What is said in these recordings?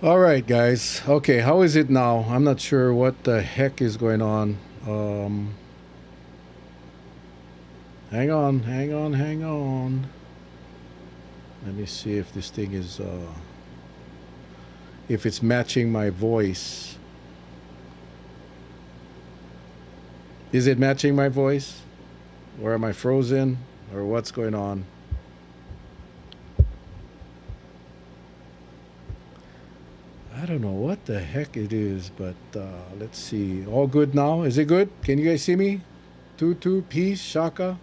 All right, guys. Okay, how is it now? I'm not sure what the heck is going on. Hang on, hang on, hang on. Let me see if this thing is if it's matching my voice. Is it matching my voice? Or am I frozen? Or what's going on? I don't know what the heck it is, but let's see. All good now? Is it good? Can you guys see me? Tutu, peace, shaka.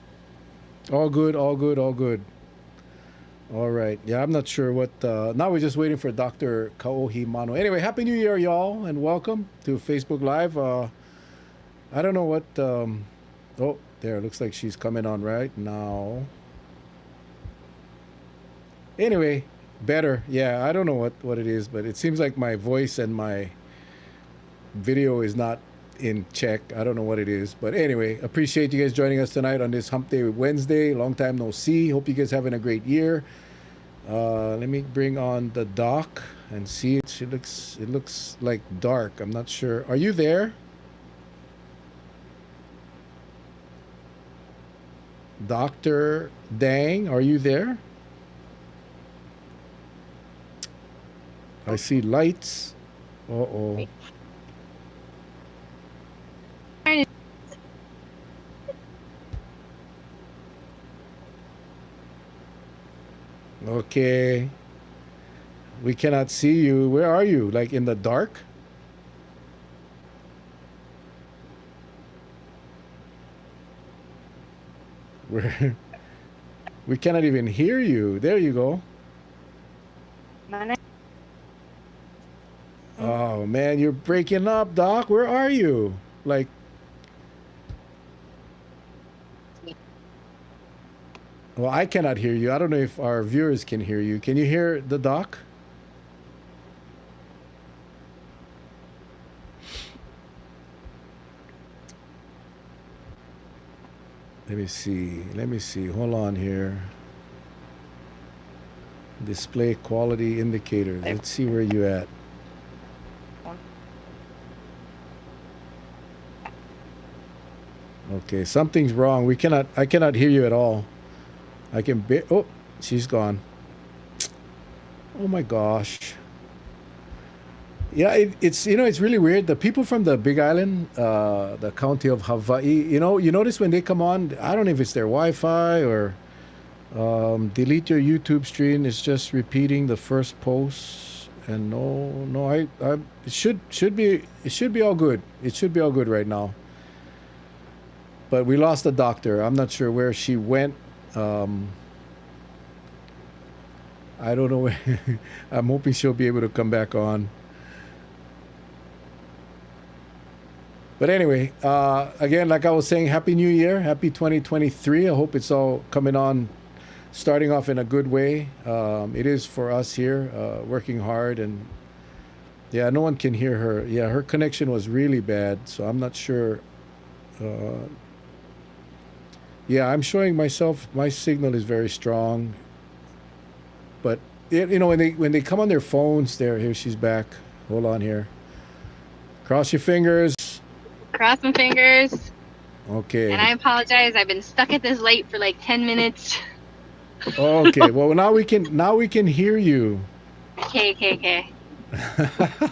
All good, all good, all good. All right. Yeah, I'm not sure what. Now we're just waiting for Dr. Kaohimanu. Anyway, Happy New Year, y'all, and welcome to Facebook Live. I don't know what. Oh, there. Looks like she's coming on right now. Anyway, better. Yeah, I don't know what it is, but it seems like my voice and my video is not in check. I don't know what it is. But anyway, appreciate you guys joining us tonight on this Hump Day Wednesday. Long time no see. Hope you guys having a great year. Let me bring on the doc and see it. It looks like dark. I'm not sure. Are you there? Dr. Dang, are you there? I see lights. Uh-oh. Okay. We cannot see you. Where are you? Like in the dark? Where we cannot even hear you. There you go. Oh man, you're breaking up, Doc. Where are you? Like, well, I cannot hear you. I don't know if our viewers can hear you. Can you hear the Doc? Let me see. Let me see. Hold on here. Display quality indicators. Let's see where you at. Okay, something's wrong. I cannot hear you at all. Oh, she's gone. Oh my gosh. Yeah, it's really weird. The people from the Big Island, the county of Hawaii, you notice when they come on, I don't know if it's their Wi-Fi or delete your YouTube stream. It's just repeating the first post. And no, it should be all good. It should be all good right now. But we lost the doctor. I'm not sure where she went. Um, I don't know where. I'm hoping she'll be able to come back on. But anyway, again, like I was saying, Happy New Year, Happy 2023. I hope it's all coming on, starting off in a good way. It is for us here, working hard, and yeah, no one can hear her. Yeah, her connection was really bad, so I'm not sure. Uh, yeah, I'm showing myself. My signal is very strong, but when they come on their phones, there, here she's back. Hold on here. Cross your fingers. Cross my fingers. Okay. And I apologize. I've been stuck at this light for like 10 minutes. Okay. Well, now we can hear you. Okay. I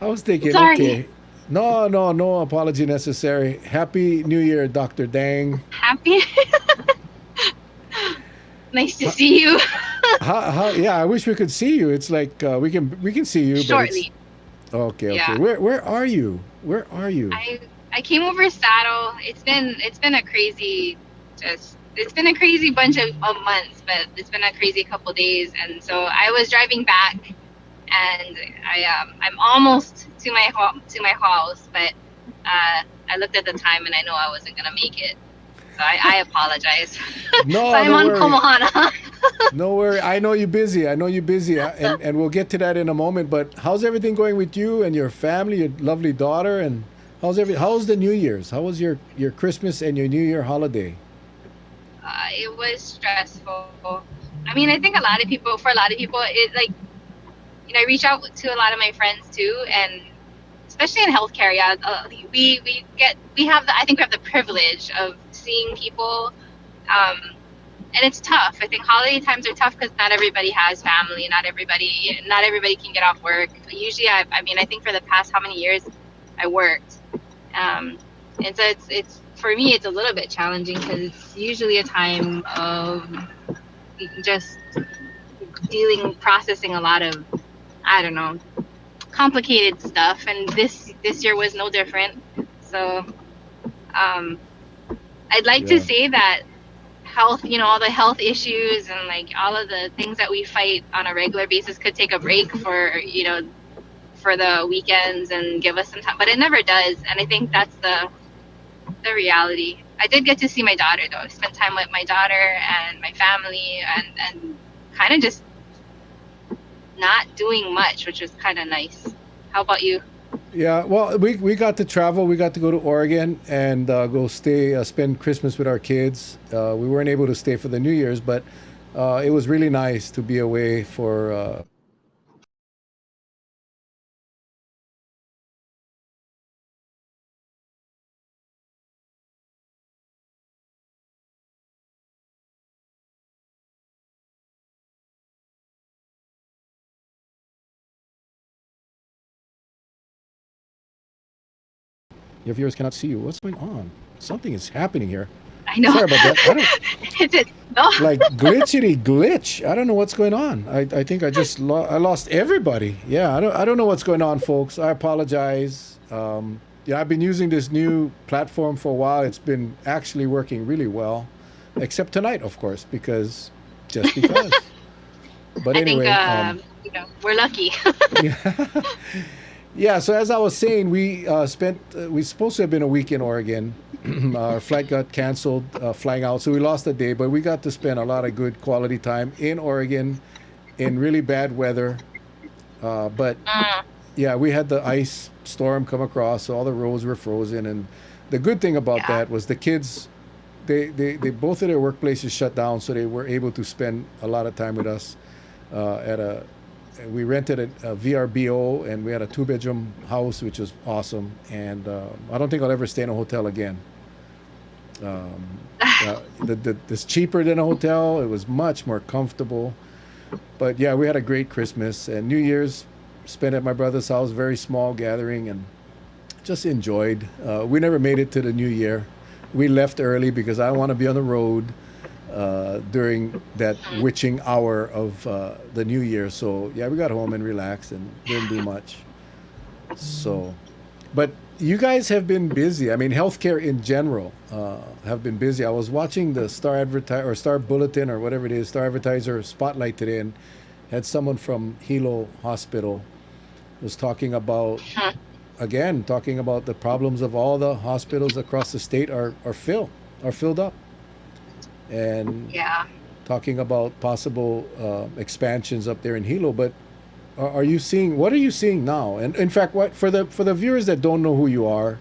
was thinking, Sorry. okay. No apology necessary. Happy New Year, Dr. Dang. Happy? Nice to see you. Yeah, I wish we could see you. It's like we can see you, Shortly. But it's okay. Yeah. Where are you? Where are you? I came over Saddle. It's been a crazy it's been a crazy bunch of months, but it's been a crazy couple days, and so I was driving back, and I'm almost to my house, but I looked at the time and I know I wasn't gonna make it, so I apologize. No, But I'm don't on worry. Komohana. No worry. I know you're busy. And we'll get to that in a moment. But how's everything going with you and your family, your lovely daughter, and how's the New Year's? How was your Christmas and your New Year holiday? It was stressful. I mean, I think for a lot of people, it like I reach out to a lot of my friends too, and especially in healthcare, yeah, we have the I think we have the privilege of seeing people, um, and it's tough. I think holiday times are tough because not everybody has family, not everybody can get off work. Usually, I mean, I think for the past how many years, I worked, um, and so it's for me it's a little bit challenging because it's usually a time of just processing a lot of, I don't know, complicated stuff, and this year was no different. So um, I'd like to Yeah. say that health, all the health issues and like all of the things that we fight on a regular basis could take a break for the weekends and give us some time, but it never does. And I think that's the reality. I did get to see my daughter though. I spent time with my daughter and my family, and kind of just not doing much, which was kind of nice. How about you? Yeah, well, we got to travel. We got to go to Oregon and go stay, spend Christmas with our kids. We weren't able to stay for the New Year's, but it was really nice to be away for. Your viewers cannot see you. What's going on? Something is happening here. I know. Sorry about that. I don't It's just, no. like glitchity glitch. I don't know what's going on. I think I just I lost everybody. Yeah, I don't know what's going on, folks. I apologize. Yeah, I've been using this new platform for a while. It's been actually working really well, except tonight, of course, because just because. But I think anyway, we're lucky. yeah. Yeah, so as I was saying, we supposed to have been a week in Oregon. Our flight got canceled, flying out, so we lost a day. But we got to spend a lot of good quality time in Oregon, in really bad weather. But Mm, yeah, we had the ice storm come across, so all the roads were frozen. And the good thing about yeah. that was the kids, they both of their workplaces shut down, so they were able to spend a lot of time with us at a we rented a VRBO, and we had a two-bedroom house, which was awesome. And I don't think I'll ever stay in a hotel again. It's cheaper than a hotel. It was much more comfortable. But yeah, we had a great Christmas and New Year's spent at my brother's house, very small gathering, and just enjoyed. We never made it to the New Year. We left early because I want to be on the road during that witching hour of the New Year. So yeah, we got home and relaxed and didn't do much. So, but you guys have been busy. I mean, healthcare in general have been busy. I was watching the Star Bulletin or whatever it is, Star Advertiser Spotlight today, and had someone from Hilo Hospital was talking about again talking about the problems of all the hospitals across the state are filled up, and Yeah. talking about possible expansions up there in Hilo. But are you seeing what are you seeing now? And in fact, what for the viewers that don't know who you are,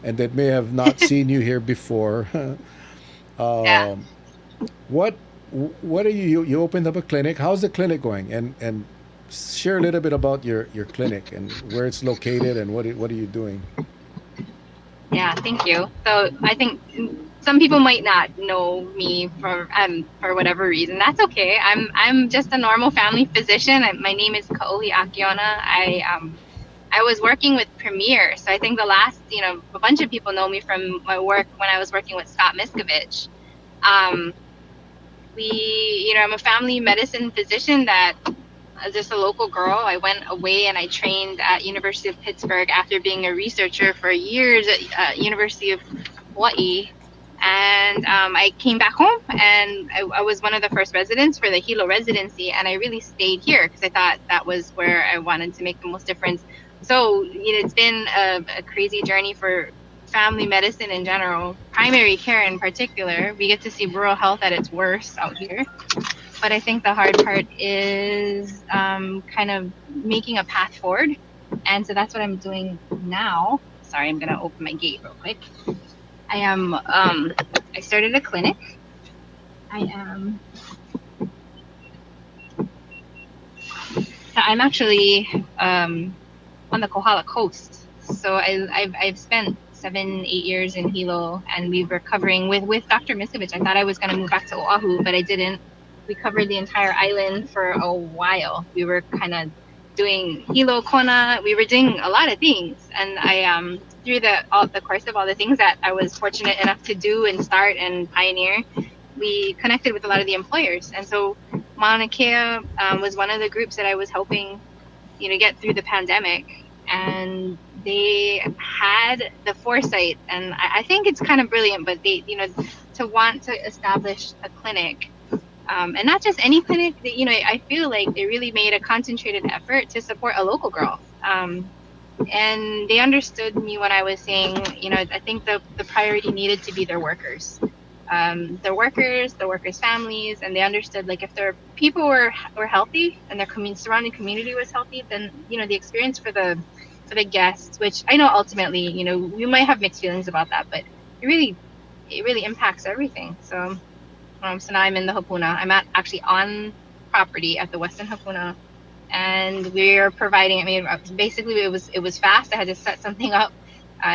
and that may have not seen you here before, Yeah. um, what what are you opened up a clinic? How's the clinic going? And share a little bit about your clinic and where it's located and what are you doing? Yeah, thank you. So I think some people might not know me for whatever reason. That's okay. I'm just a normal family physician. My name is Kaohi Akiona. I was working with Premier, so I think the last a bunch of people know me from my work when I was working with Scott Miskovich. Um, I'm a family medicine physician that just a local girl. I went away and I trained at University of Pittsburgh after being a researcher for years at University of Hawaii. And I came back home and I was one of the first residents for the Hilo residency. And I really stayed here because I thought that was where I wanted to make the most difference. So, it's been a crazy journey for family medicine in general, primary care in particular. We get to see rural health at its worst out here. But I think the hard part is kind of making a path forward. And so that's what I'm doing now. Sorry, I'm going to open my gate real quick. I started a clinic. I am So I'm actually on the Kohala coast. So I've spent 7 8 years in Hilo, and we were covering with Dr. Miskovich. I thought I was going to move back to Oahu, but I didn't. We covered the entire island for a while. We were kind of doing Hilo, Kona. We were doing a lot of things, and I through the course of all the things that I was fortunate enough to do and start and pioneer, we connected with a lot of the employers, and so Mauna Kea was one of the groups that I was helping, get through the pandemic. And they had the foresight, and I think it's kind of brilliant, but they, to want to establish a clinic, and not just any clinic. I feel like they really made a concentrated effort to support a local girl. And they understood me when I was saying, I think the priority needed to be their workers. The workers' families, and they understood, like, if their people were healthy and their surrounding community was healthy, then the experience for the guests, which I know ultimately, we might have mixed feelings about that, but it really impacts everything. So now I'm in the Hapuna. I'm actually on property at the Westin Hapuna, and we're providing. I mean, basically it was fast. I had to set something up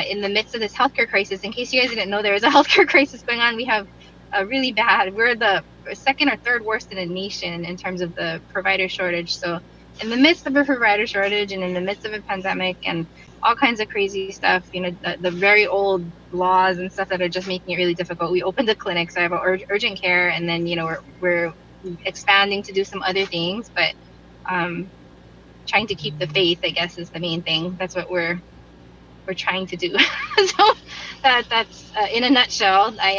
in the midst of this healthcare crisis. In case you guys didn't know, there is a healthcare crisis going on. We have a really bad. We're the second or third worst in the nation in terms of the provider shortage. So in the midst of a provider shortage and in the midst of a pandemic and all kinds of crazy stuff, the very old laws and stuff that are just making it really difficult, we opened a clinic. So I have urgent care, and then we're expanding to do some other things, but trying to keep the faith, I guess, is the main thing. That's what we're trying to do. So that's in a nutshell. I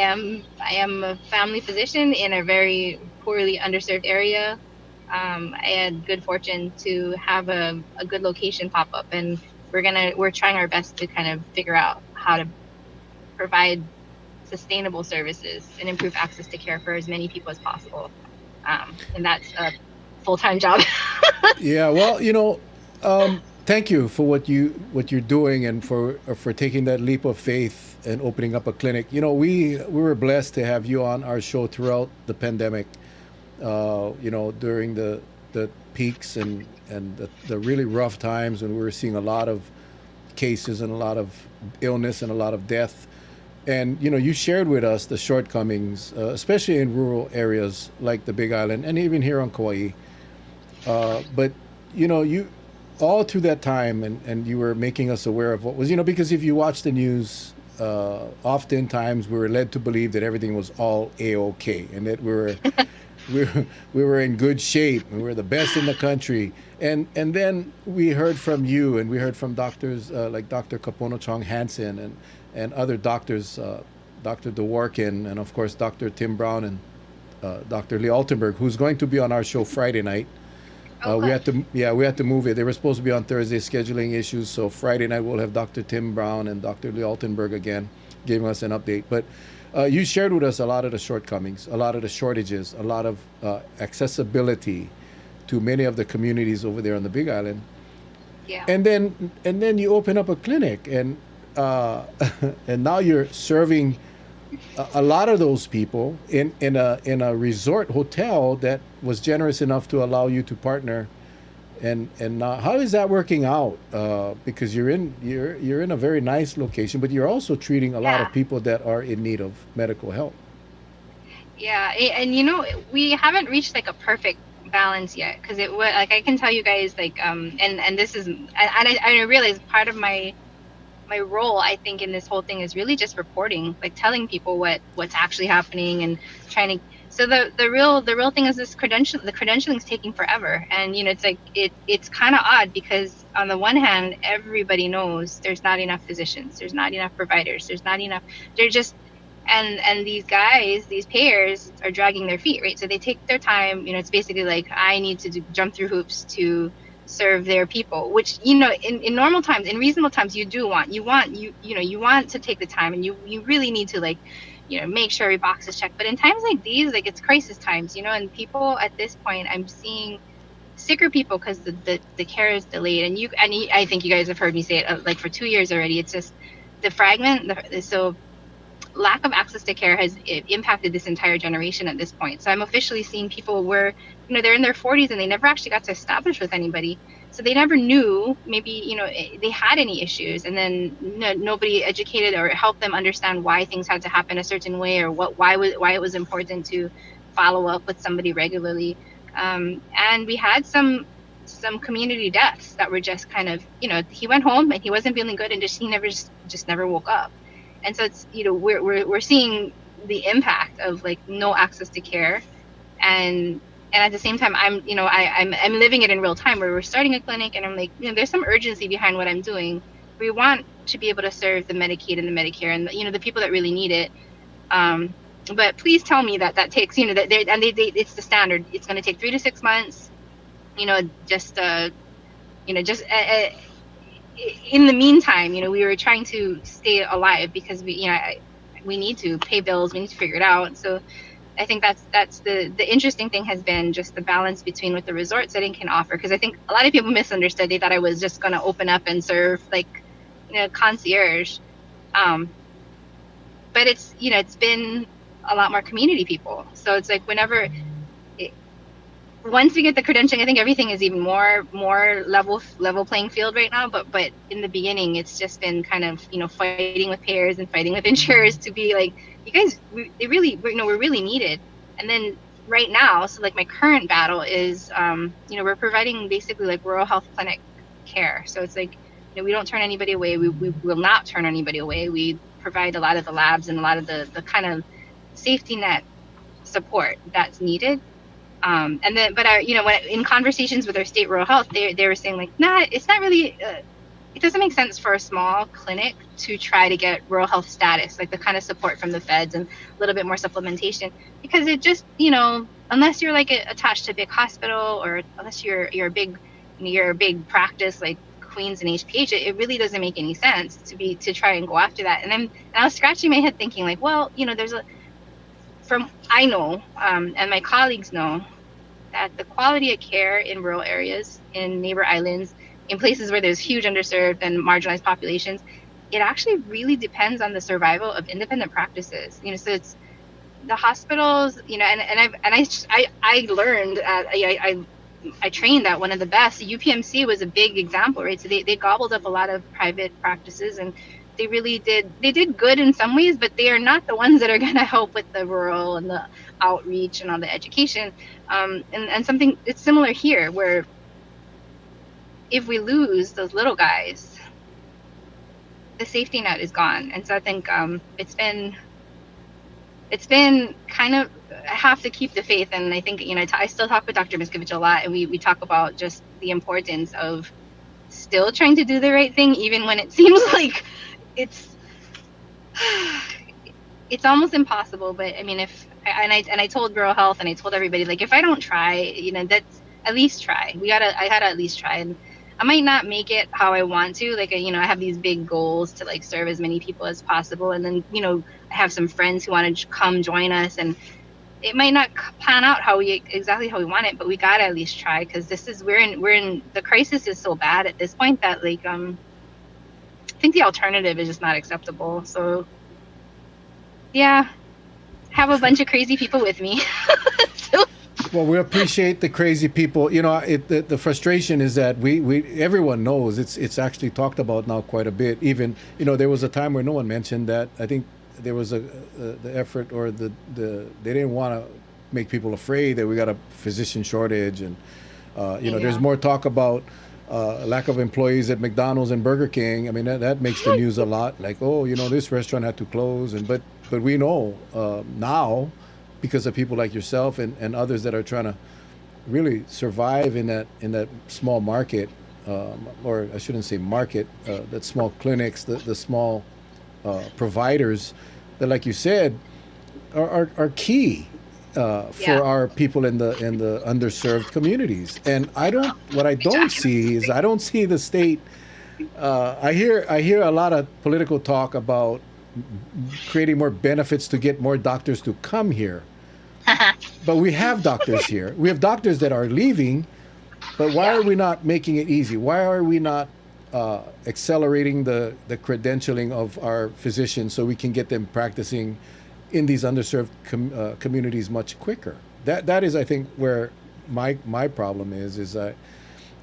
am a family physician in a very poorly underserved area. I had good fortune to have a good location pop up, and we're trying our best to kind of figure out how to provide sustainable services and improve access to care for as many people as possible. And that's a full-time job. Yeah, well, thank you for what you're doing, and for taking that leap of faith and opening up a clinic. We were blessed to have you on our show throughout the pandemic. During the peaks and the really rough times when we were seeing a lot of cases and a lot of illness and a lot of death. And you shared with us the shortcomings, especially in rural areas like the Big Island and even here on Kauai. But you all through that time, and you were making us aware of what was, because if you watch the news, oftentimes we were led to believe that everything was all a-okay, and that we were in good shape, and we were the best in the country. And then we heard from you, and we heard from doctors like Dr. Kapono Chong Hansen and other doctors, Dr. DeWarkin, and of course Dr. Tim Brown and Dr. Lee Altenberg, who's going to be on our show Friday night. We had to move it. They were supposed to be on Thursday, scheduling issues. So Friday night we'll have Dr. Tim Brown and Dr. Lee Altenberg again, giving us an update. But you shared with us a lot of the shortcomings, a lot of the shortages, a lot of accessibility to many of the communities over there on the Big Island. Yeah. And then you open up a clinic, and and now you're serving a lot of those people in a resort hotel that was generous enough to allow you to partner. And how is that working out? Because you're in a very nice location, but you're also treating a lot of people that are in need of medical help. Yeah, and we haven't reached like a perfect balance yet, because it would, like, I can tell you guys, like, and this is, and I realize part of my role, I think, in this whole thing is really just reporting, like telling people what's actually happening and trying to. So the real thing is the credentialing is taking forever, and it's like it's kind of odd, because on the one hand everybody knows there's not enough physicians, there's not enough providers, there's not enough. They're just and these guys, these payers are dragging their feet, right? So they take their time. It's basically like, I need to jump through hoops to serve their people, which in normal times, in reasonable times, you want to take the time, and you really need to, like, make sure every box is checked. But in times like these, like, it's crisis times, and people at this point, I'm seeing sicker people because the care is delayed. And I think you guys have heard me say it, like, for 2 years already. It's just the fragment. So lack of access to care has impacted this entire generation at this point. So I'm officially seeing people where, they're in their 40s and they never actually got to establish with anybody. So they never knew maybe, they had any issues, and then nobody educated or helped them understand why things had to happen a certain way, or why it was important to follow up with somebody regularly. And we had some community deaths that were just kind of, he went home and he wasn't feeling good, and he never woke up. And so it's, we're seeing the impact of like no access to care, and at the same time I'm living it in real time, where we're starting a clinic, and I'm like, there's some urgency behind what I'm doing. We want to be able to serve the Medicaid and the Medicare and the people that really need it. But please tell me that takes, it's the standard. It's going to take 3 to 6 months. Just in the meantime, we were trying to stay alive because we need to pay bills. We need to figure it out. So I think that's the interesting thing has been just the balance between what the resort setting can offer. Because I think a lot of people misunderstood. They thought I was just going to open up and serve like, concierge. But it's been a lot more community people. So it's like once we get the credentialing, I think everything is even more level playing field right now. But in the beginning, it's just been kind of fighting with payers and fighting with insurers to be like, you guys, we're really needed. And then right now, so like my current battle is, we're providing basically like rural health clinic care. So it's like, we don't turn anybody away. We will not turn anybody away. We provide a lot of the labs and a lot of the kind of safety net support that's needed. And then, but when in conversations with our state rural health, they were saying like, nah, it's not really, it doesn't make sense for a small clinic to try to get rural health status, like the kind of support from the feds and a little bit more supplementation, because it just, unless you're like attached to a big hospital, or unless you're a big practice like Queens and HPH, it really doesn't make any sense to try and go after that. And I was scratching my head thinking like, well, I know, and my colleagues know, that the quality of care in rural areas, in neighbor islands, in places where there's huge underserved and marginalized populations, it actually really depends on the survival of independent practices. So it's the hospitals, and I learned, I trained at one of the best. UPMC was a big example, right? So they gobbled up a lot of private practices, and they really did good in some ways, but they are not the ones that are going to help with the rural and the outreach and all the education. And something, it's similar here, where if we lose those little guys, the safety net is gone. And so I think it's been kind of, I have to keep the faith. And I think, I still talk with Dr. Miskovich a lot, and we talk about just the importance of still trying to do the right thing, even when it seems like it's almost impossible. But I mean, I told rural health, and I told everybody, like, if I don't try, that's at least try. I gotta at least try. And I might not make it how I want to, like, I have these big goals to like serve as many people as possible. And then, I have some friends who want to come join us, and it might not plan out exactly how we want it, but we gotta at least try, because we're in the crisis is so bad at this point that like, I think the alternative is just not acceptable. So yeah, have a bunch of crazy people with me. So, well, we appreciate the crazy people. The frustration is that everyone knows it's actually talked about now quite a bit. Even there was a time where no one mentioned that. I think there was the effort, or they didn't want to make people afraid that we got a physician shortage, and there's more talk about lack of employees at McDonald's and Burger King. I mean, that makes the news a lot. Like, this restaurant had to close, but we know now, because of people like yourself and others that are trying to really survive in that small market, or I shouldn't say market, that small clinics, the small providers that, like you said, are key for our people in the underserved communities. And what I don't see is, I don't see the state. I hear a lot of political talk about creating more benefits to get more doctors to come here. But we have doctors here. We have doctors that are leaving, but why are we not making it easy? Why are we not accelerating the credentialing of our physicians so we can get them practicing in these underserved communities much quicker. That is, I think, where my problem is that,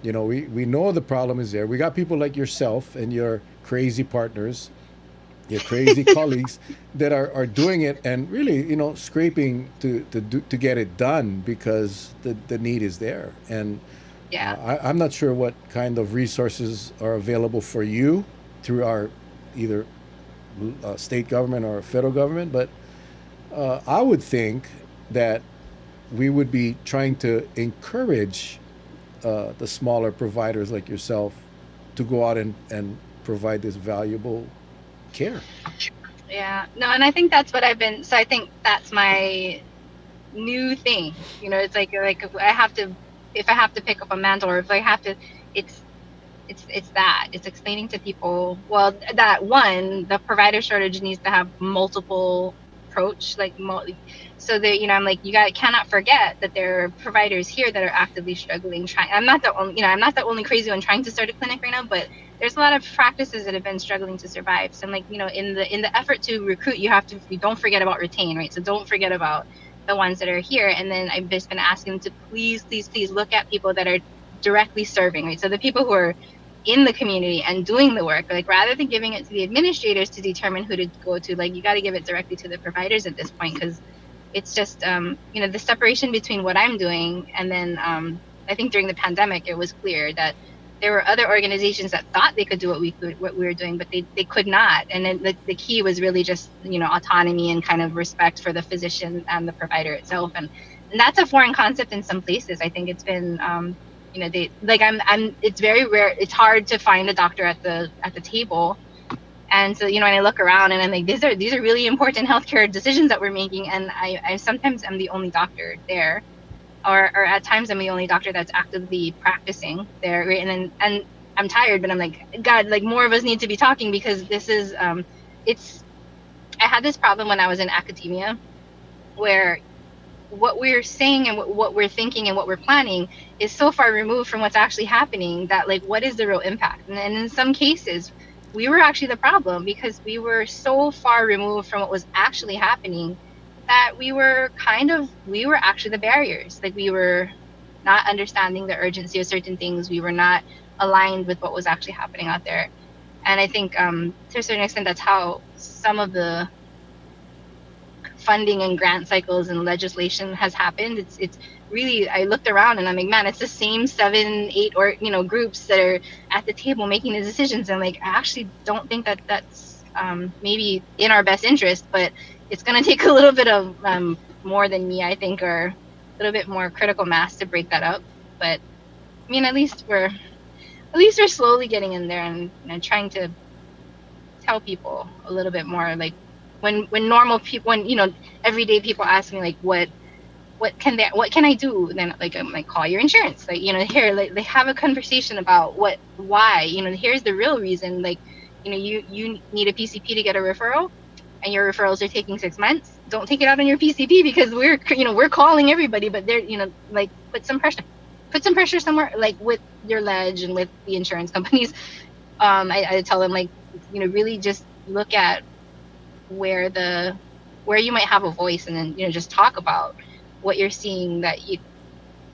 we know the problem is there. We got people like yourself and your crazy partners, your crazy colleagues that are doing it and really, scraping to get it done because the need is there. And Yeah. I'm not sure what kind of resources are available for you through our either state government or federal government, but I would think that we would be trying to encourage the smaller providers like yourself to go out and provide this valuable care. Yeah. No, and I think that's what I've been. So I think that's my new thing. It's like I have to, if I have to pick up a mantle, or if I have to, it's that it's explaining to people, well, that one, the provider shortage needs to have multiple approach, so that, I'm like, cannot forget that there are providers here that are actively struggling. I'm not the only, I'm not the only crazy one trying to start a clinic right now, but there's a lot of practices that have been struggling to survive. So I'm like, in the effort to recruit, you don't forget about retain, right? So don't forget about the ones that are here. And then I've just been asking them to please look at people that are directly serving, right? So the people who are in the community and doing the work, like, rather than giving it to the administrators to determine who to go to, like, you got to give it directly to the providers at this point, because it's just the separation between what I'm doing and then I think during the pandemic it was clear that there were other organizations that thought they could do what we were doing, but they could not. And then the key was really just autonomy and kind of respect for the physician and the provider itself, and that's a foreign concept in some places. I think it's been they, like, I'm it's very rare, it's hard to find a doctor at the table. And so, when I look around and I'm like, these are really important healthcare decisions that we're making, and I sometimes am the only doctor there, or at times I'm the only doctor that's actively practicing there, right? And I'm tired, but I'm like, God, like, more of us need to be talking, because this is it's I had this problem when I was in academia, where what we're saying and what we're thinking and what we're planning is so far removed from what's actually happening that, like, what is the real impact? And in some cases, we were actually the problem, because we were so far removed from what was actually happening that we were actually the barriers. Like, we were not understanding the urgency of certain things. We were not aligned with what was actually happening out there. And I think to a certain extent, that's how some of the funding and grant cycles and legislation has happened. It's really, I looked around and I'm like, man, it's the same 7-8 or groups that are at the table making the decisions. And, like, I actually don't think that that's maybe in our best interest, but it's going to take a little bit of more than me, I think, or a little bit more critical mass to break that up. But I mean, at least we're slowly getting in there and trying to tell people a little bit more. Like, when normal people, when everyday people ask me, like, what can I do, then, like, I'm like, call your insurance, like, here, like, they have a conversation about why, here's the real reason, like, you need a PCP to get a referral, and your referrals are taking 6 months. Don't take it out on your PCP, because we're calling everybody, but they're, like, put some pressure somewhere, like, with your ledge and with the insurance companies. I tell them, like, really just look at where you might have a voice, and then just talk about what you're seeing. That you,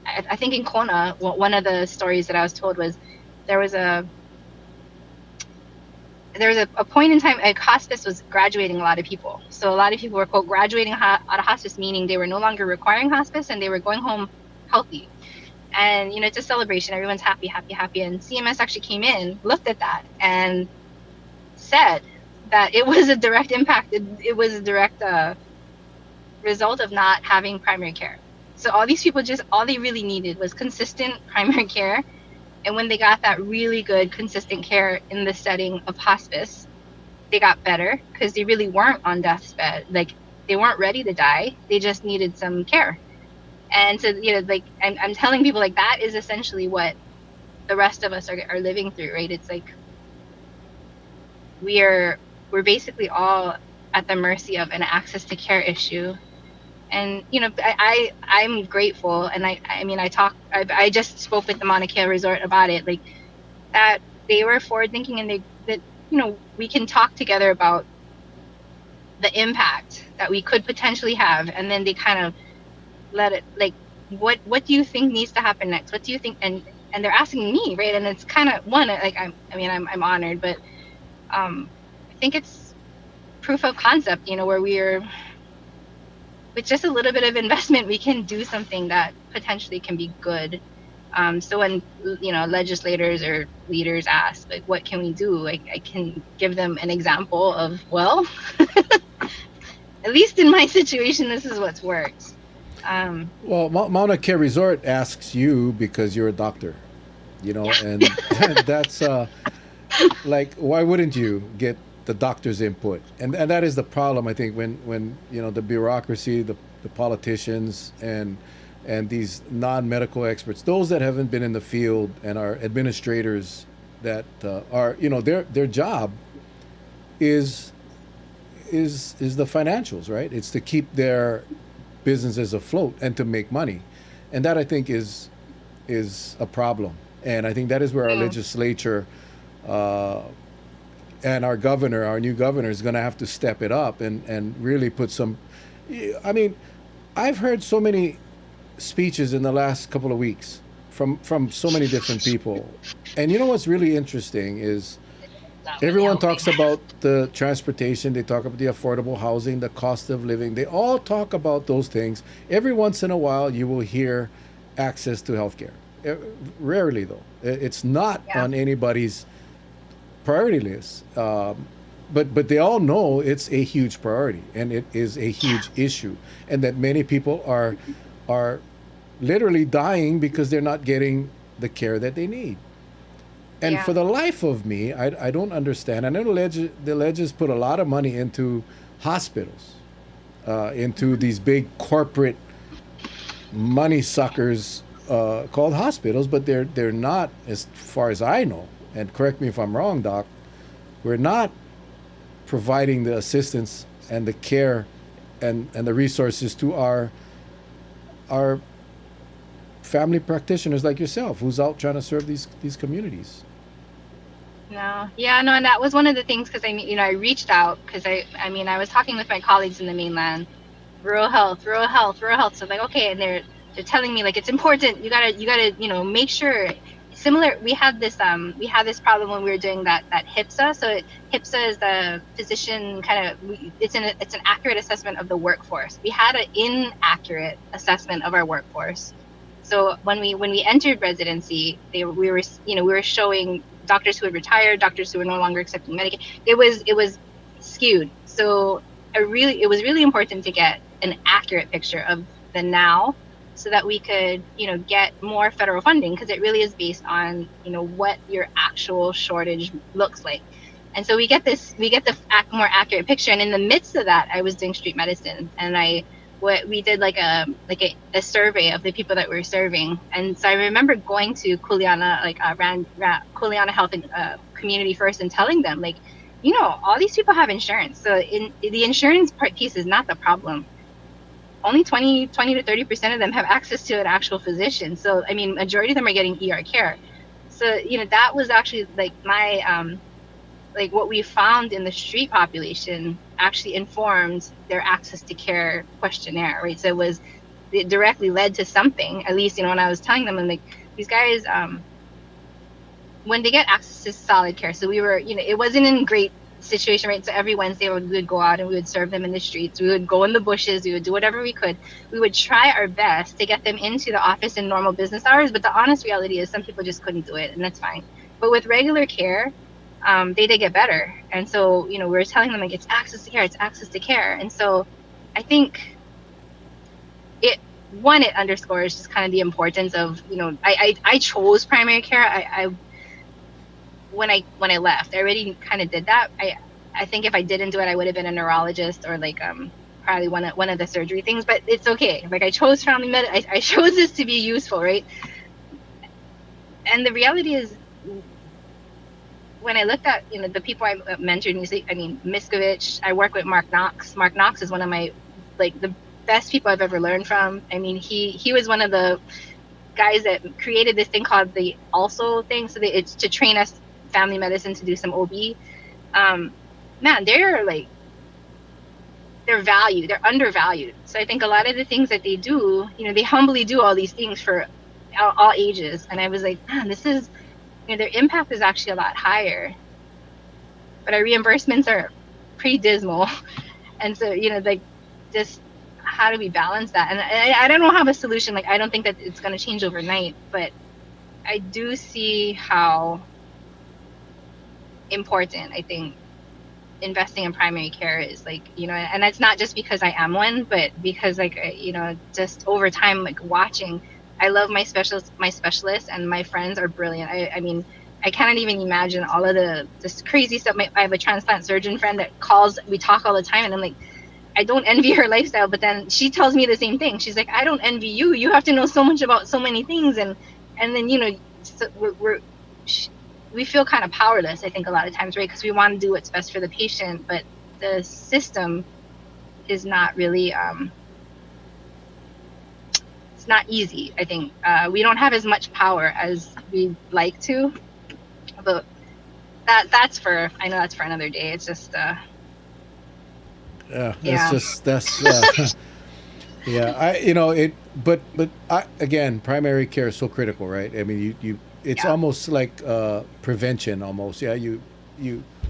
I think in Kona, one of the stories that I was told was there was a point in time, like, hospice was graduating a lot of people. So a lot of people were, quote, graduating out of hospice, meaning they were no longer requiring hospice and they were going home healthy. And it's a celebration, everyone's happy. And CMS actually came in, looked at that, and said that it was a direct impact. It was a direct result of not having primary care. So all these people, all they really needed was consistent primary care. And when they got that really good, consistent care in the setting of hospice, they got better, because they really weren't on death's bed. Like, they weren't ready to die. They just needed some care. And so, like, I'm telling people, like, that is essentially what the rest of us are living through, right? It's like we're basically all at the mercy of an access to care issue. And I'm grateful, and I just spoke with the Mauna Kea Resort about it. Like, that they were forward thinking, and that we can talk together about the impact that we could potentially have, and then they kind of let it, like, what do you think needs to happen next? What do you think? And they're asking me, right? And it's kind of one, like, I'm honored, but I think it's proof of concept, where we're, with just a little bit of investment, we can do something that potentially can be good. So when legislators or leaders ask, like, what can we do? I can give them an example of, well, at least in my situation, this is what's worked. Well, Mauna Kea Resort asks you because you're a doctor, Yeah. and that's like, why wouldn't you get the doctor's input? And that is the problem, I think, when the bureaucracy, the politicians, and these non-medical experts, those that haven't been in the field and are administrators, that are, their job is the financials, right? It's to keep their businesses afloat and to make money, and that, I think, is a problem. And I think that is where our Mm. legislature, uh, and our new governor, is going to have to step it up and really put some. I mean, I've heard so many speeches in the last couple of weeks from so many different people, and what's really interesting is Not really everyone helping. talks about the transportation, they talk about the affordable housing, the cost of living. They all talk about those things. Every once in a while, you will hear access to healthcare. Rarely, though. It's not Yeah. on anybody's priority list. But they all know it's a huge priority, and it is a Yeah. huge issue, and that many people are literally dying because they're not getting the care that they need. And Yeah. for the life of me, I don't understand. I know the ledges put a lot of money into hospitals, into Mhm. these big corporate money suckers, called hospitals, but they're not, as far as I know. And correct me if I'm wrong, Doc. We're not providing the assistance and the care and the resources to our family practitioners like yourself, who's out trying to serve these communities. No. Yeah, no, and that was one of the things, because I reached out because I was talking with my colleagues in the mainland, rural health, rural health, rural health. So I'm like, okay, and they're telling me, like, it's important. You gotta make sure. Similar, we had this problem when we were doing that HIPSA. So HIPSA is the physician kind of, it's an accurate assessment of the workforce. We had an inaccurate assessment of our workforce. So when we entered residency, we were showing doctors who had retired, doctors who were no longer accepting Medicaid. It was skewed. So it was really important to get an accurate picture of the now, so that we could get more federal funding, because it really is based on what your actual shortage looks like. And so we get the more accurate picture. And in the midst of that, I was doing street medicine, and we did like a survey of the people that we were serving. And so I remember going to Kuleana, like Kuleana Health and Community First, and telling them, like, all these people have insurance. So in the insurance part piece is not the problem. Only 20 to 30% of them have access to an actual physician. So I mean, majority of them are getting ER care. So that was actually like my like what we found in the street population actually informed their access to care questionnaire, right? So it directly led to something. At least when I was telling them, I'm like, these guys, when they get access to solid care. So we were, it wasn't in great situation, right? So every Wednesday we would go out and we would serve them in the streets. We would go in the bushes. We would do whatever we could. We would try our best to get them into the office in normal business hours. But the honest reality is some people just couldn't do it, and that's fine. But with regular care, they did get better. And so, we were telling them, like, it's access to care, it's access to care. And so I think it underscores just kind of the importance of, I chose primary care. When I left, I already kind of did that. I think if I didn't do it, I would have been a neurologist, or like probably one of the surgery things. But it's okay. Like, I chose family med. I chose this to be useful, right? And the reality is, when I looked at the people I mentored, Miskovich, I work with Mark Knox. Mark Knox is one of my, like, the best people I've ever learned from. I mean, he was one of the guys that created this thing called the also thing. So it's to train us family medicine to do some OB. Man, they're valued, they're undervalued. So I think a lot of the things that they do, they humbly do all these things for all ages. And I was like, man, this is, their impact is actually a lot higher, but our reimbursements are pretty dismal. And so, like, just how do we balance that? And I don't have a solution. Like, I don't think that it's going to change overnight, but I do see how important I think investing in primary care is, like, and that's not just because I am one, but because, like, just over time, like, watching, I love my specialists, and my friends are brilliant. I mean, I cannot even imagine all of this crazy stuff. I have a transplant surgeon friend that calls, we talk all the time, and I'm like, I don't envy her lifestyle, but then she tells me the same thing. She's like, I don't envy you. You have to know so much about so many things, and then so we feel kind of powerless, I think, a lot of times, right? Because we want to do what's best for the patient, but the system is not really, it's not easy, I think. We don't have as much power as we'd like to, but I know that's for another day. It's just, yeah, but again, primary care is so critical, right? I mean, it's almost like prevention, almost. Yeah, you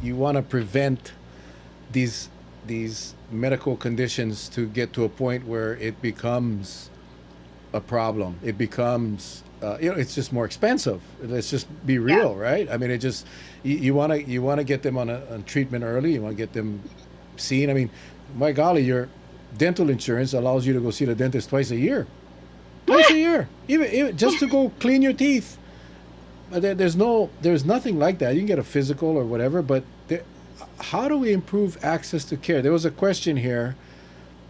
want to prevent these medical conditions to get to a point where it becomes a problem. It becomes it's just more expensive. Let's just be real, right? I mean, it just you want to get them on treatment early. You want to get them seen. I mean, my golly, your dental insurance allows you to go see the dentist twice a year. Twice a year, even just to go clean your teeth. There's nothing like that. You can get a physical or whatever, but how do we improve access to care? There was a question here.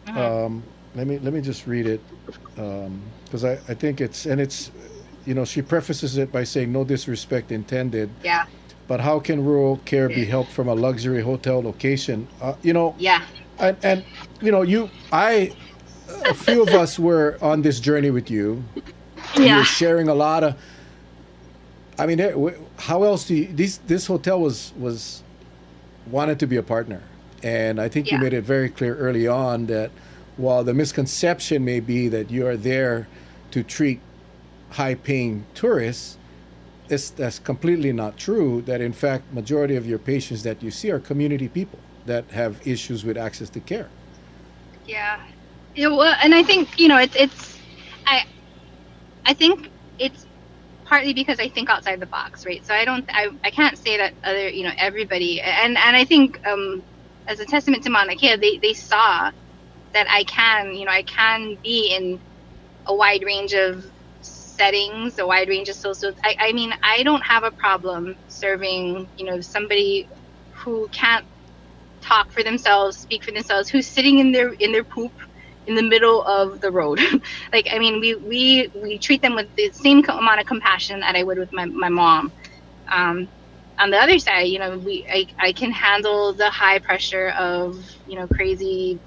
Let me just read it, because I think it's she prefaces it by saying, no disrespect intended. Yeah. But how can rural care be helped from a luxury hotel location? Yeah. And a few of us were on this journey with you. Yeah. You're sharing a lot of. I mean, how else do you, this hotel was wanted to be a partner, and I think you made it very clear early on that while the misconception may be that you are there to treat high-paying tourists, that's completely not true. That in fact, majority of your patients that you see are community people that have issues with access to care. Yeah. Well, and I think I think it's partly because I think outside the box, right? So I can't say that other everybody, and I think as a testament to Mauna Kea, they saw that I can be in a wide range of settings, a wide range of social. I mean, I don't have a problem serving somebody who can't talk for themselves, speak for themselves, who's sitting in their poop in the middle of the road. Like, I mean, we treat them with the same amount of compassion that I would with my mom. On the other side, I can handle the high pressure of crazy,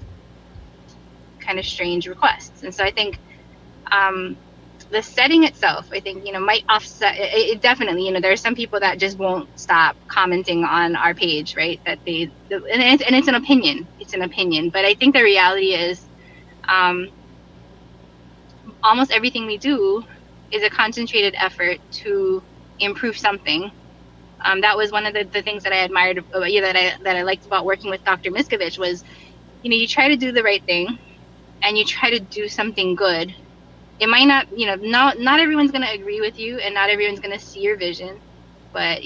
kind of strange requests. And so I think the setting itself, I think might offset it definitely. There are some people that just won't stop commenting on our page, right? That and it's an opinion. It's an opinion. But I think the reality is, almost everything we do is a concentrated effort to improve something. That was one of the things that I admired, that I liked about working with Dr. Miskovich was, you try to do the right thing, and you try to do something good. It might not, not everyone's going to agree with you, and not everyone's going to see your vision, but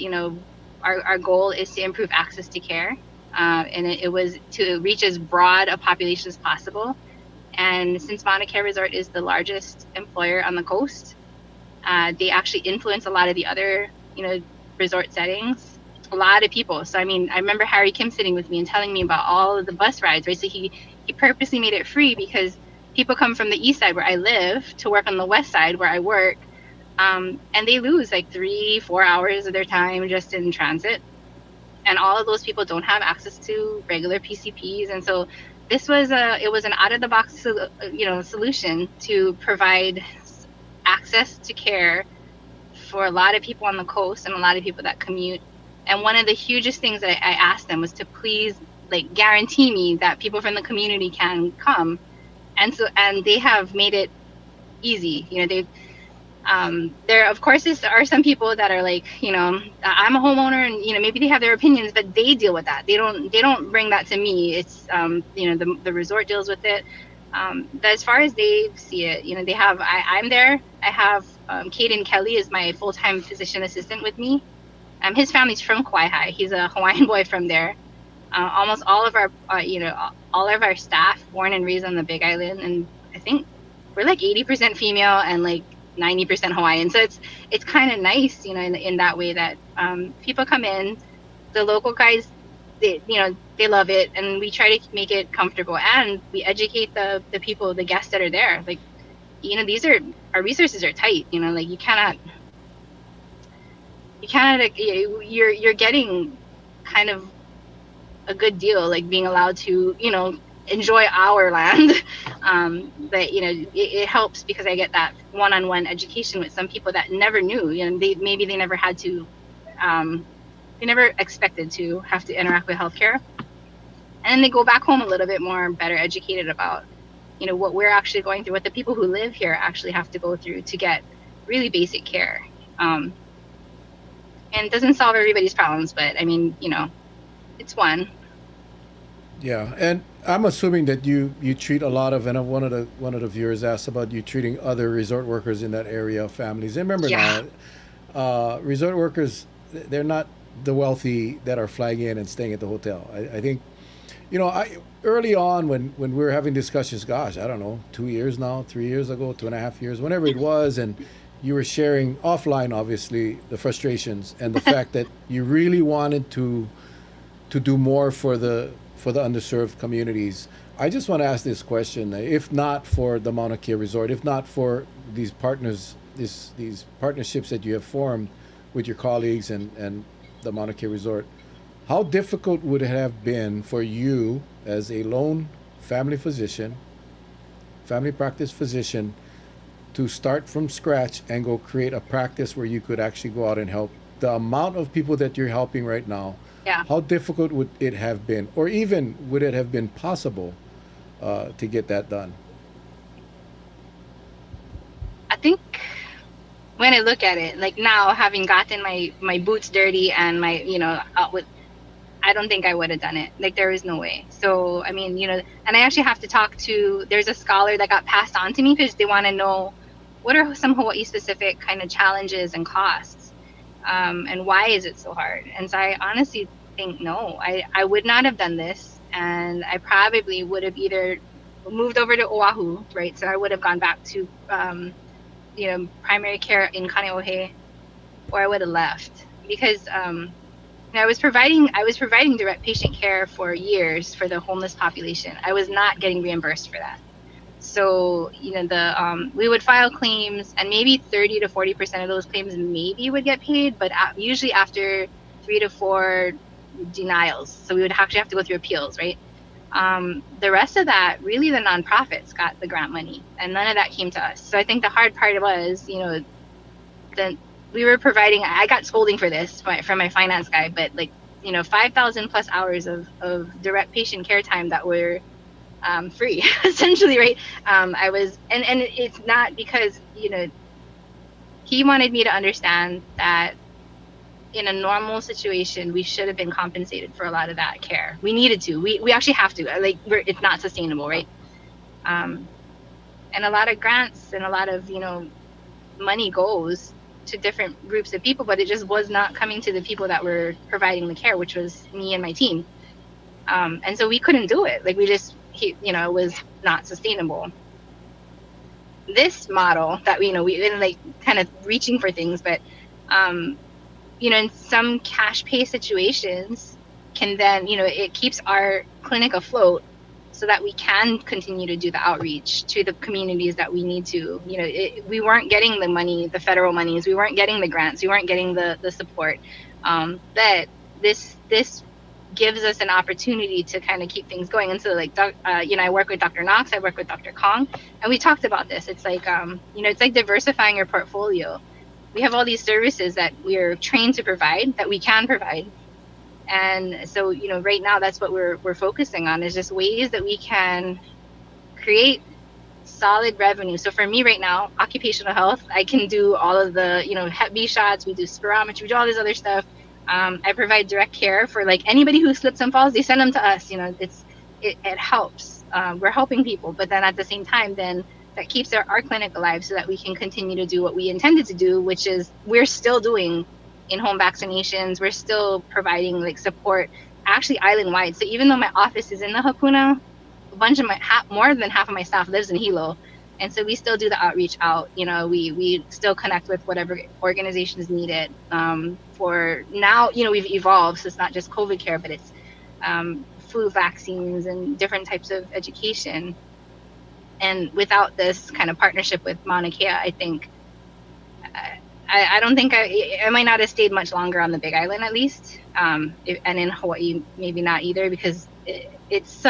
our goal is to improve access to care, and it was to reach as broad a population as possible. And since Mauna Kea Resort is the largest employer on the coast, they actually influence a lot of the other, resort settings, a lot of people. So, I mean, I remember Harry Kim sitting with me and telling me about all of the bus rides, right? So he purposely made it free because people come from the east side where I live to work on the west side where I work, and they lose like 3-4 hours of their time just in transit. And all of those people don't have access to regular PCPs. And so this was an out-of-the-box solution to provide access to care for a lot of people on the coast and a lot of people that commute And one of the hugest things that I asked them was to please like guarantee me that people from the community can come. And they have made it easy. There of course are some people that are like, I'm a homeowner, and maybe they have their opinions, but they deal with that. They don't bring that to me. It's the resort deals with it. But as far as they see it, they have I'm there. I have Caden Kelly is my full-time physician assistant with me. His family's from Kauai. He's a Hawaiian boy from there. Almost all of our all of our staff born and raised on the Big Island, and I think we're like 80% female and like 90% Hawaiian. So it's kind of nice, in that way that people come in, the local guys, they love it, and we try to make it comfortable, and we educate the people, the guests that are there. Like, these are our resources are tight. Like you're getting kind of a good deal, like being allowed to enjoy our land. But it helps because I get that one-on-one education with some people that never knew. They never had to, they never expected to have to interact with healthcare, and then they go back home a little bit more better educated about what we're actually going through, what the people who live here actually have to go through to get really basic care. And it doesn't solve everybody's problems, but I mean, it's one. Yeah, and I'm assuming that you treat a lot of, and one of the viewers asked about you treating other resort workers in that area, families. And remember Yeah. now, resort workers, they're not the wealthy that are flying in and staying at the hotel. I think, early on when we were having discussions, gosh, I don't know, 2 years now, 3 years ago, 2.5 years, whenever it was, and you were sharing offline, obviously, the frustrations and the fact that you really wanted to do more for the underserved communities. I just want to ask this question: if not for the Mauna Kea Resort, if not for these partners, these partnerships that you have formed with your colleagues and the Mauna Kea Resort, how difficult would it have been for you as a lone family physician, family practice physician, to start from scratch and go create a practice where you could actually go out and help the amount of people that you're helping right now? Yeah. How difficult would it have been, or even would it have been possible to get that done? I think when I look at it, like now, having gotten my boots dirty and my out with, I don't think I would have done it. Like, there is no way. So I mean, and I actually have to talk to. There's a scholar that got passed on to me because they want to know what are some Hawaii specific kind of challenges and costs, and why is it so hard. And so I honestly think no, I would not have done this, and I probably would have either moved over to Oahu, right? So I would have gone back to primary care in Kaneohe, or I would have left because I was providing direct patient care for years for the homeless population. I was not getting reimbursed for that. So we would file claims, and maybe 30 to 40% of those claims maybe would get paid, but usually after 3 to 4 denials. So we would actually have to go through appeals, right? The rest of that, really, the nonprofits got the grant money, and none of that came to us. So I think the hard part was, that we were providing. I got scolding for this from my finance guy, but 5,000 plus hours of direct patient care time that were free, essentially, right? I was, and it's not because he wanted me to understand that in a normal situation, we should have been compensated for a lot of that care. We needed to. We actually have to. It's not sustainable, right? And a lot of grants and a lot of money goes to different groups of people, but it just was not coming to the people that were providing the care, which was me and my team. And so we couldn't do it. It was not sustainable. This model that we've been kind of reaching for things, but in some cash pay situations can then, it keeps our clinic afloat so that we can continue to do the outreach to the communities that we need to. We weren't getting the money, the federal monies, we weren't getting the grants, we weren't getting the support. But this gives us an opportunity to kind of keep things going. And so I work with Dr. Knox, I work with Dr. Kong, and we talked about this. It's it's like diversifying your portfolio. We have all these services that we're trained to provide, that we can provide, And so, right now that's what we're focusing on, is just ways that we can create solid revenue. So for me right now, occupational health, I can do all of the, Hep B shots, we do spirometry, we do all this other stuff. I provide direct care for like anybody who slips and falls, they send them to us. It helps. We're helping people, but then at the same time, then that keeps our clinic alive so that we can continue to do what we intended to do, which is we're still doing in-home vaccinations. We're still providing like support, actually island-wide. So even though my office is in the Hapuna, a bunch of more than half of my staff lives in Hilo, and so we still do the outreach out. We still connect with whatever organizations need it. For now, we've evolved, so it's not just COVID care, but it's flu vaccines and different types of education. And without this kind of partnership with Mauna Kea, I think I don't think I might not have stayed much longer on the Big Island, at least, and in Hawaii maybe not either, because it's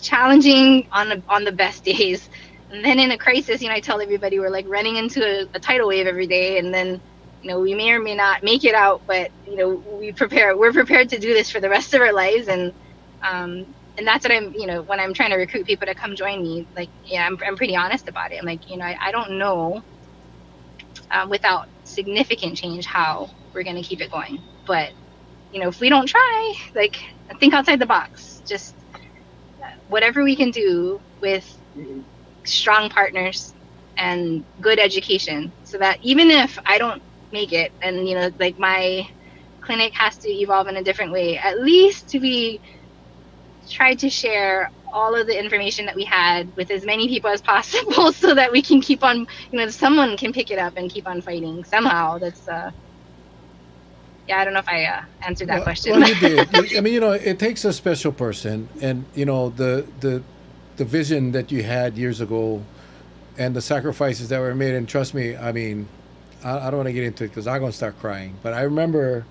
challenging on the best days, and then in a crisis, I tell everybody we're like running into a tidal wave every day, and then we may or may not make it out, but we're prepared to do this for the rest of our lives. And that's what I'm, when I'm trying to recruit people to come join me, like, yeah, I'm pretty honest about it. I'm like, I don't know without significant change how we're going to keep it going, but if we don't try, like, think outside the box, just whatever we can do with strong partners and good education, so that even if I don't make it and like my clinic has to evolve in a different way, at least to be tried to share all of the information that we had with as many people as possible, so that we can keep on, someone can pick it up and keep on fighting somehow. That's yeah, I don't know if I answered that question. Well, you did. I mean, it takes a special person, and the vision that you had years ago, and the sacrifices that were made. And trust me, I mean, I don't want to get into it because I'm going to start crying. But I remember,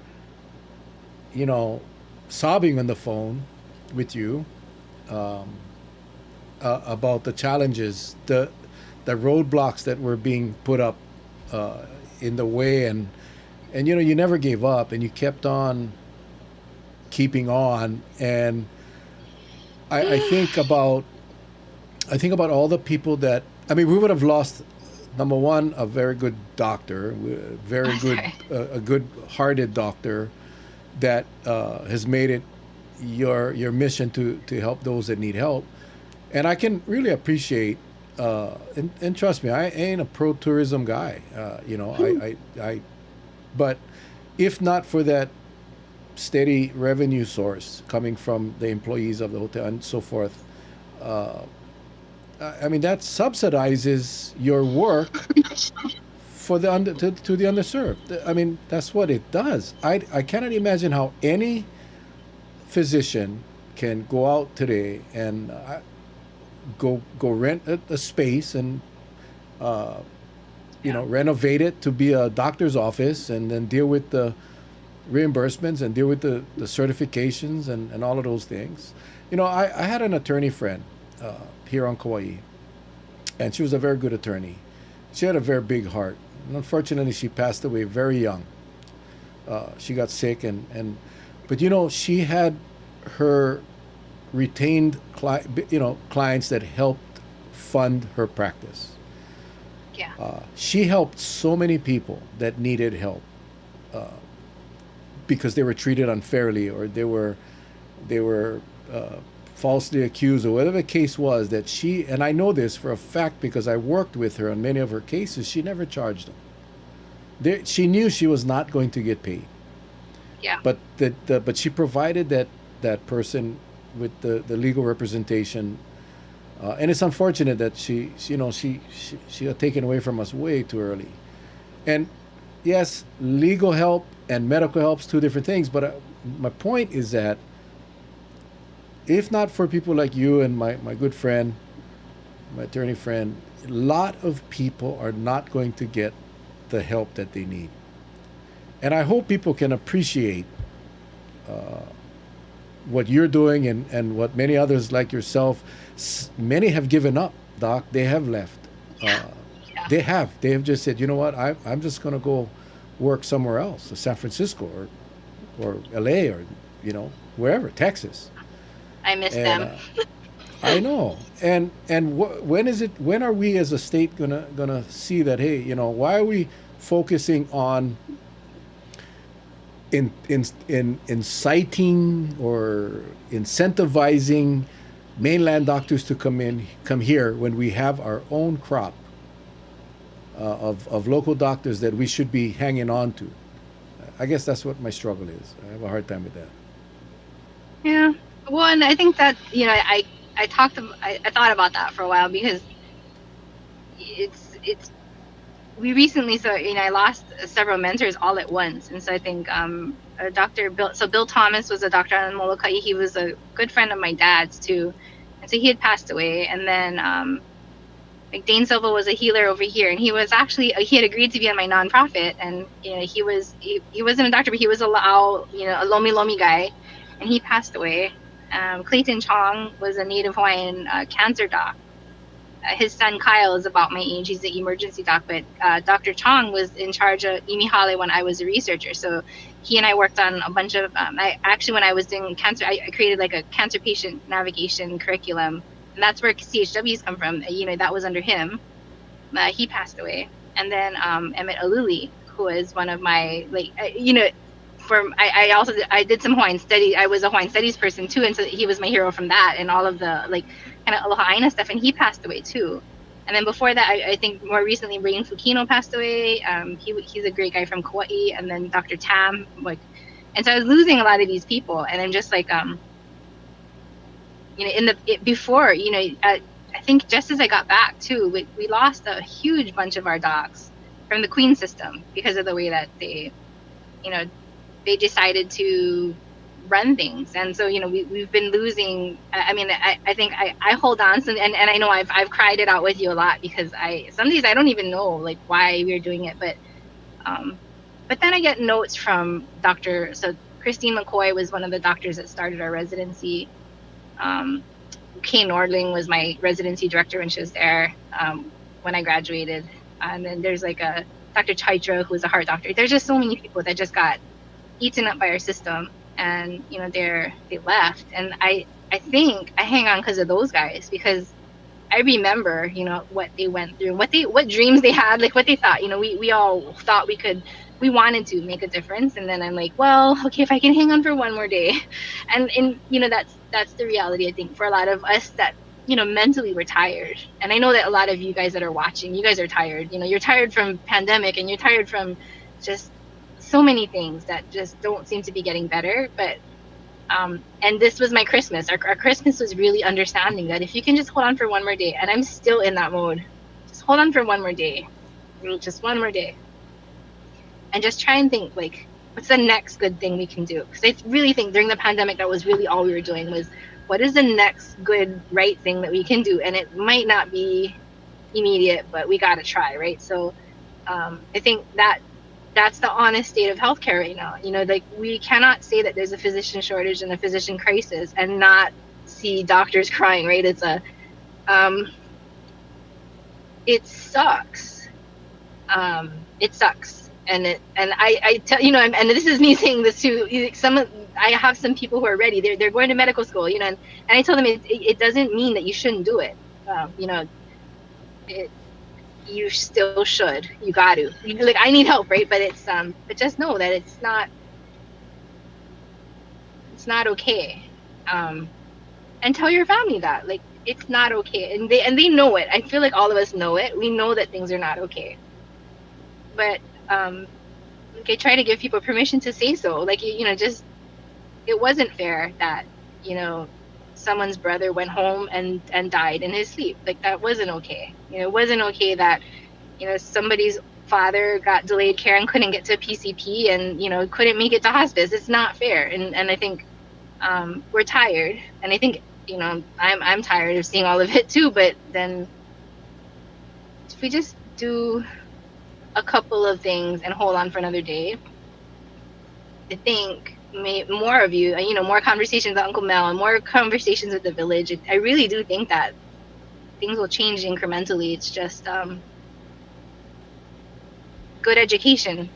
sobbing on the phone with you about the challenges, the roadblocks that were being put up in the way, and you never gave up, and you kept on keeping on. And I think about all the people that, I mean, we would have lost, number one, a very good doctor, a good-hearted doctor that has made it your mission to help those that need help. And I can really appreciate, and trust me, I ain't a pro-tourism guy. But if not for that steady revenue source coming from the employees of the hotel and so forth, I mean, that subsidizes your work for the to the underserved. I mean, that's what it does. I cannot imagine how any physician can go out today and go rent a space and renovate it to be a doctor's office, and then deal with the reimbursements and deal with the certifications and all of those things. I had an attorney friend here on Kauai, and she was a very good attorney. She had a very big heart. And unfortunately, she passed away very young. She got sick, but she had her retained clients that helped fund her practice. Yeah. She helped so many people that needed help because they were treated unfairly, or they were falsely accused, or whatever the case was. That she, and I know this for a fact because I worked with her on many of her cases, she never charged them. She knew she was not going to get paid. Yeah. But but she provided that person with the legal representation. And it's unfortunate that she got taken away from us way too early. And yes, legal help and medical help's two different things. But my point is that if not for people like you and my good friend, my attorney friend, a lot of people are not going to get the help that they need. And I hope people can appreciate what you're doing, and what many others like yourself. Many have given up, Doc. They have left. Yeah. They have just said, you know what, I'm just going to go work somewhere else, San Francisco, or or LA or wherever, Texas. I miss And them. I know. When are we as a state gonna see that? Hey, why are we focusing on in inciting or incentivizing mainland doctors to come here when we have our own crop of local doctors that we should be hanging on to? I guess that's what my struggle is. I have a hard time with that. Yeah. Well, and I think that I thought about that for a while because it's we recently, so I lost several mentors all at once, and so I think Dr. Bill Thomas was a doctor on Molokai. He was a good friend of my dad's too, and so he had passed away. And then like Dane Silva was a healer over here, and he was actually he had agreed to be on my nonprofit, and he wasn't a doctor, but he was a Lomi Lomi guy, and he passed away. Clayton Chong was a Native Hawaiian cancer doc. His son Kyle is about my age. He's the emergency doc, but Dr. Chong was in charge of Imihale when I was a researcher. So he and I worked on a bunch of. When I was doing cancer, I created like a cancer patient navigation curriculum, and that's where CHWs come from. That was under him. He passed away, and then Emmett Aluli, who was one of my I did some Hawaiian study. I was a Hawaiian studies person too, and so he was my hero from that and all of the kind of Aloha Aina stuff. And he passed away too. And then before that, I think more recently, Rain Fukino passed away. He's a great guy from Kauai. And then Dr. Tam, and so I was losing a lot of these people. And I'm just like, I think just as I got back too, we lost a huge bunch of our docs from the Queen system because of the way that they decided to run things. And so we've been losing. I think I hold on to, and I know I've cried it out with you a lot because some days I don't even know like why we're doing it, but then I get notes from Christine McCoy was one of the doctors that started our residency. Kay Nordling was my residency director when she was there when I graduated, and then there's like a Dr. Chaitra who was a heart doctor. There's just so many people that just got eaten up by our system, and they left. And I think I hang on because of those guys, because I remember what they went through, what dreams they had, like what they thought. We all thought we wanted to make a difference, and then I'm like, well, okay, if I can hang on for one more day. And that's the reality, I think, for a lot of us, that mentally we're tired. And I know that a lot of you guys that are watching, you guys are tired. You're tired from pandemic, and you're tired from just so many things that just don't seem to be getting better. But and this was my Christmas. Our Christmas was really understanding that if you can just hold on for one more day, and I'm still in that mode, just hold on for one more day, just one more day, and just try and think like, what's the next good thing we can do? Because I really think during the pandemic, that was really all we were doing was, what is the next good, right thing that we can do? And it might not be immediate, but we got to try, right? So I think that's the honest state of healthcare right now. Like we cannot say that there's a physician shortage and a physician crisis and not see doctors crying, right? It sucks. It sucks. And I tell and this is me saying this too. I have some people who are ready. They're going to medical school, and I told them it doesn't mean that you shouldn't do it. You still should. You got to. Like, I need help, right? But but just know that it's not okay. And tell your family that, like, it's not okay, and they know it. I feel like all of us know it. We know that things are not okay. But okay, try to give people permission to say so. Like, just, it wasn't fair that someone's brother went home and died in his sleep. Like, that wasn't okay. It wasn't okay that somebody's father got delayed care and couldn't get to PCP and couldn't make it to hospice. It's not fair. And I think we're tired, and I think I'm tired of seeing all of it too. But then if we just do a couple of things and hold on for another day, I think more of you, more conversations with Uncle Mel and more conversations with the village. I really do think that things will change incrementally. It's just good education.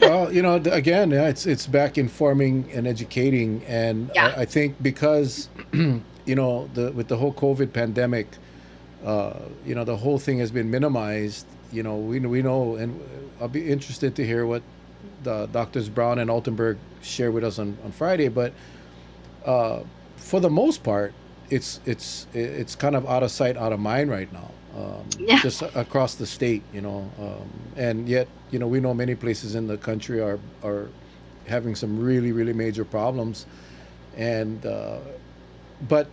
Well, again, yeah, it's back informing and educating, and Yeah, I think because the with the whole COVID pandemic, the whole thing has been minimized. We know, and I'll be interested to hear what the doctors Brown and Altenberg share with us on Friday. But uh, for the most part, it's kind of out of sight, out of mind right now. yeah, Just across the state, and yet we know many places in the country are having some really really major problems, and but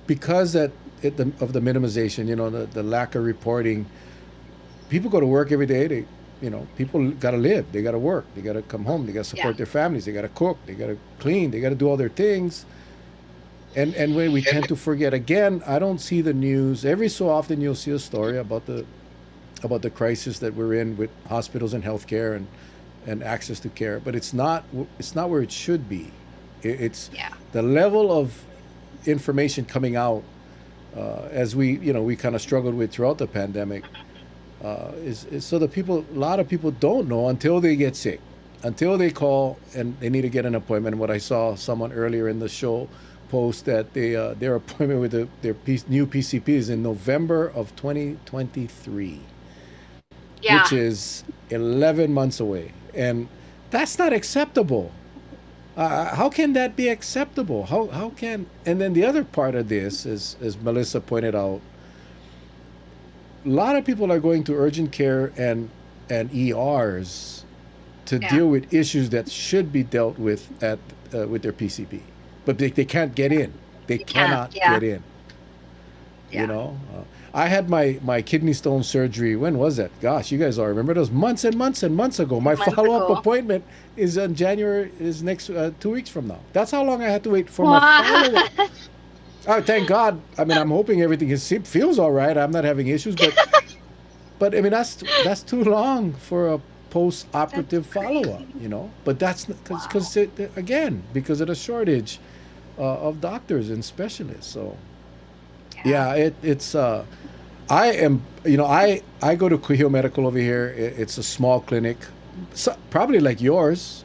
because of the minimization, the lack of reporting, people go to work every day. People got to live, they got to work, they got to come home, they got to yeah, support their families, they got to cook, they got to clean, they got to do all their things. And when we tend to forget again, I don't see the news. Every so often you'll see a story about the crisis that we're in with hospitals and healthcare and access to care, but it's not where it should be. It's yeah, the level of information coming out, as we kind of struggled with throughout the pandemic, is so that a lot of people don't know until they get sick, until they call and they need to get an appointment. What I saw someone earlier in the show post that their appointment with new PCP is in November of 2023, yeah. which is 11 months away, and that's not acceptable. How can that be acceptable? How can And then the other part of this is, as Melissa pointed out, a lot of people are going to urgent care and ERs to Yeah. deal with issues that should be dealt with at with their PCP, but they can't get in. They You can't. cannot Yeah. get in. You Yeah. know, I had my kidney stone surgery. When was that? Gosh, you guys all remember? Those months and months and months ago. My Months follow up ago. appointment is in January. Is next 2 weeks from now. That's how long I had to wait for my follow up. What? Oh, thank God. I mean, I'm hoping feels all right. I'm not having issues, but I mean that's too long for a post That's operative follow up. crazy. But that's Wow. because again, because of the shortage of doctors and specialists. So Yeah. yeah, it's I am, I go to Kuhio Medical over here. It's a small clinic, so, probably like yours.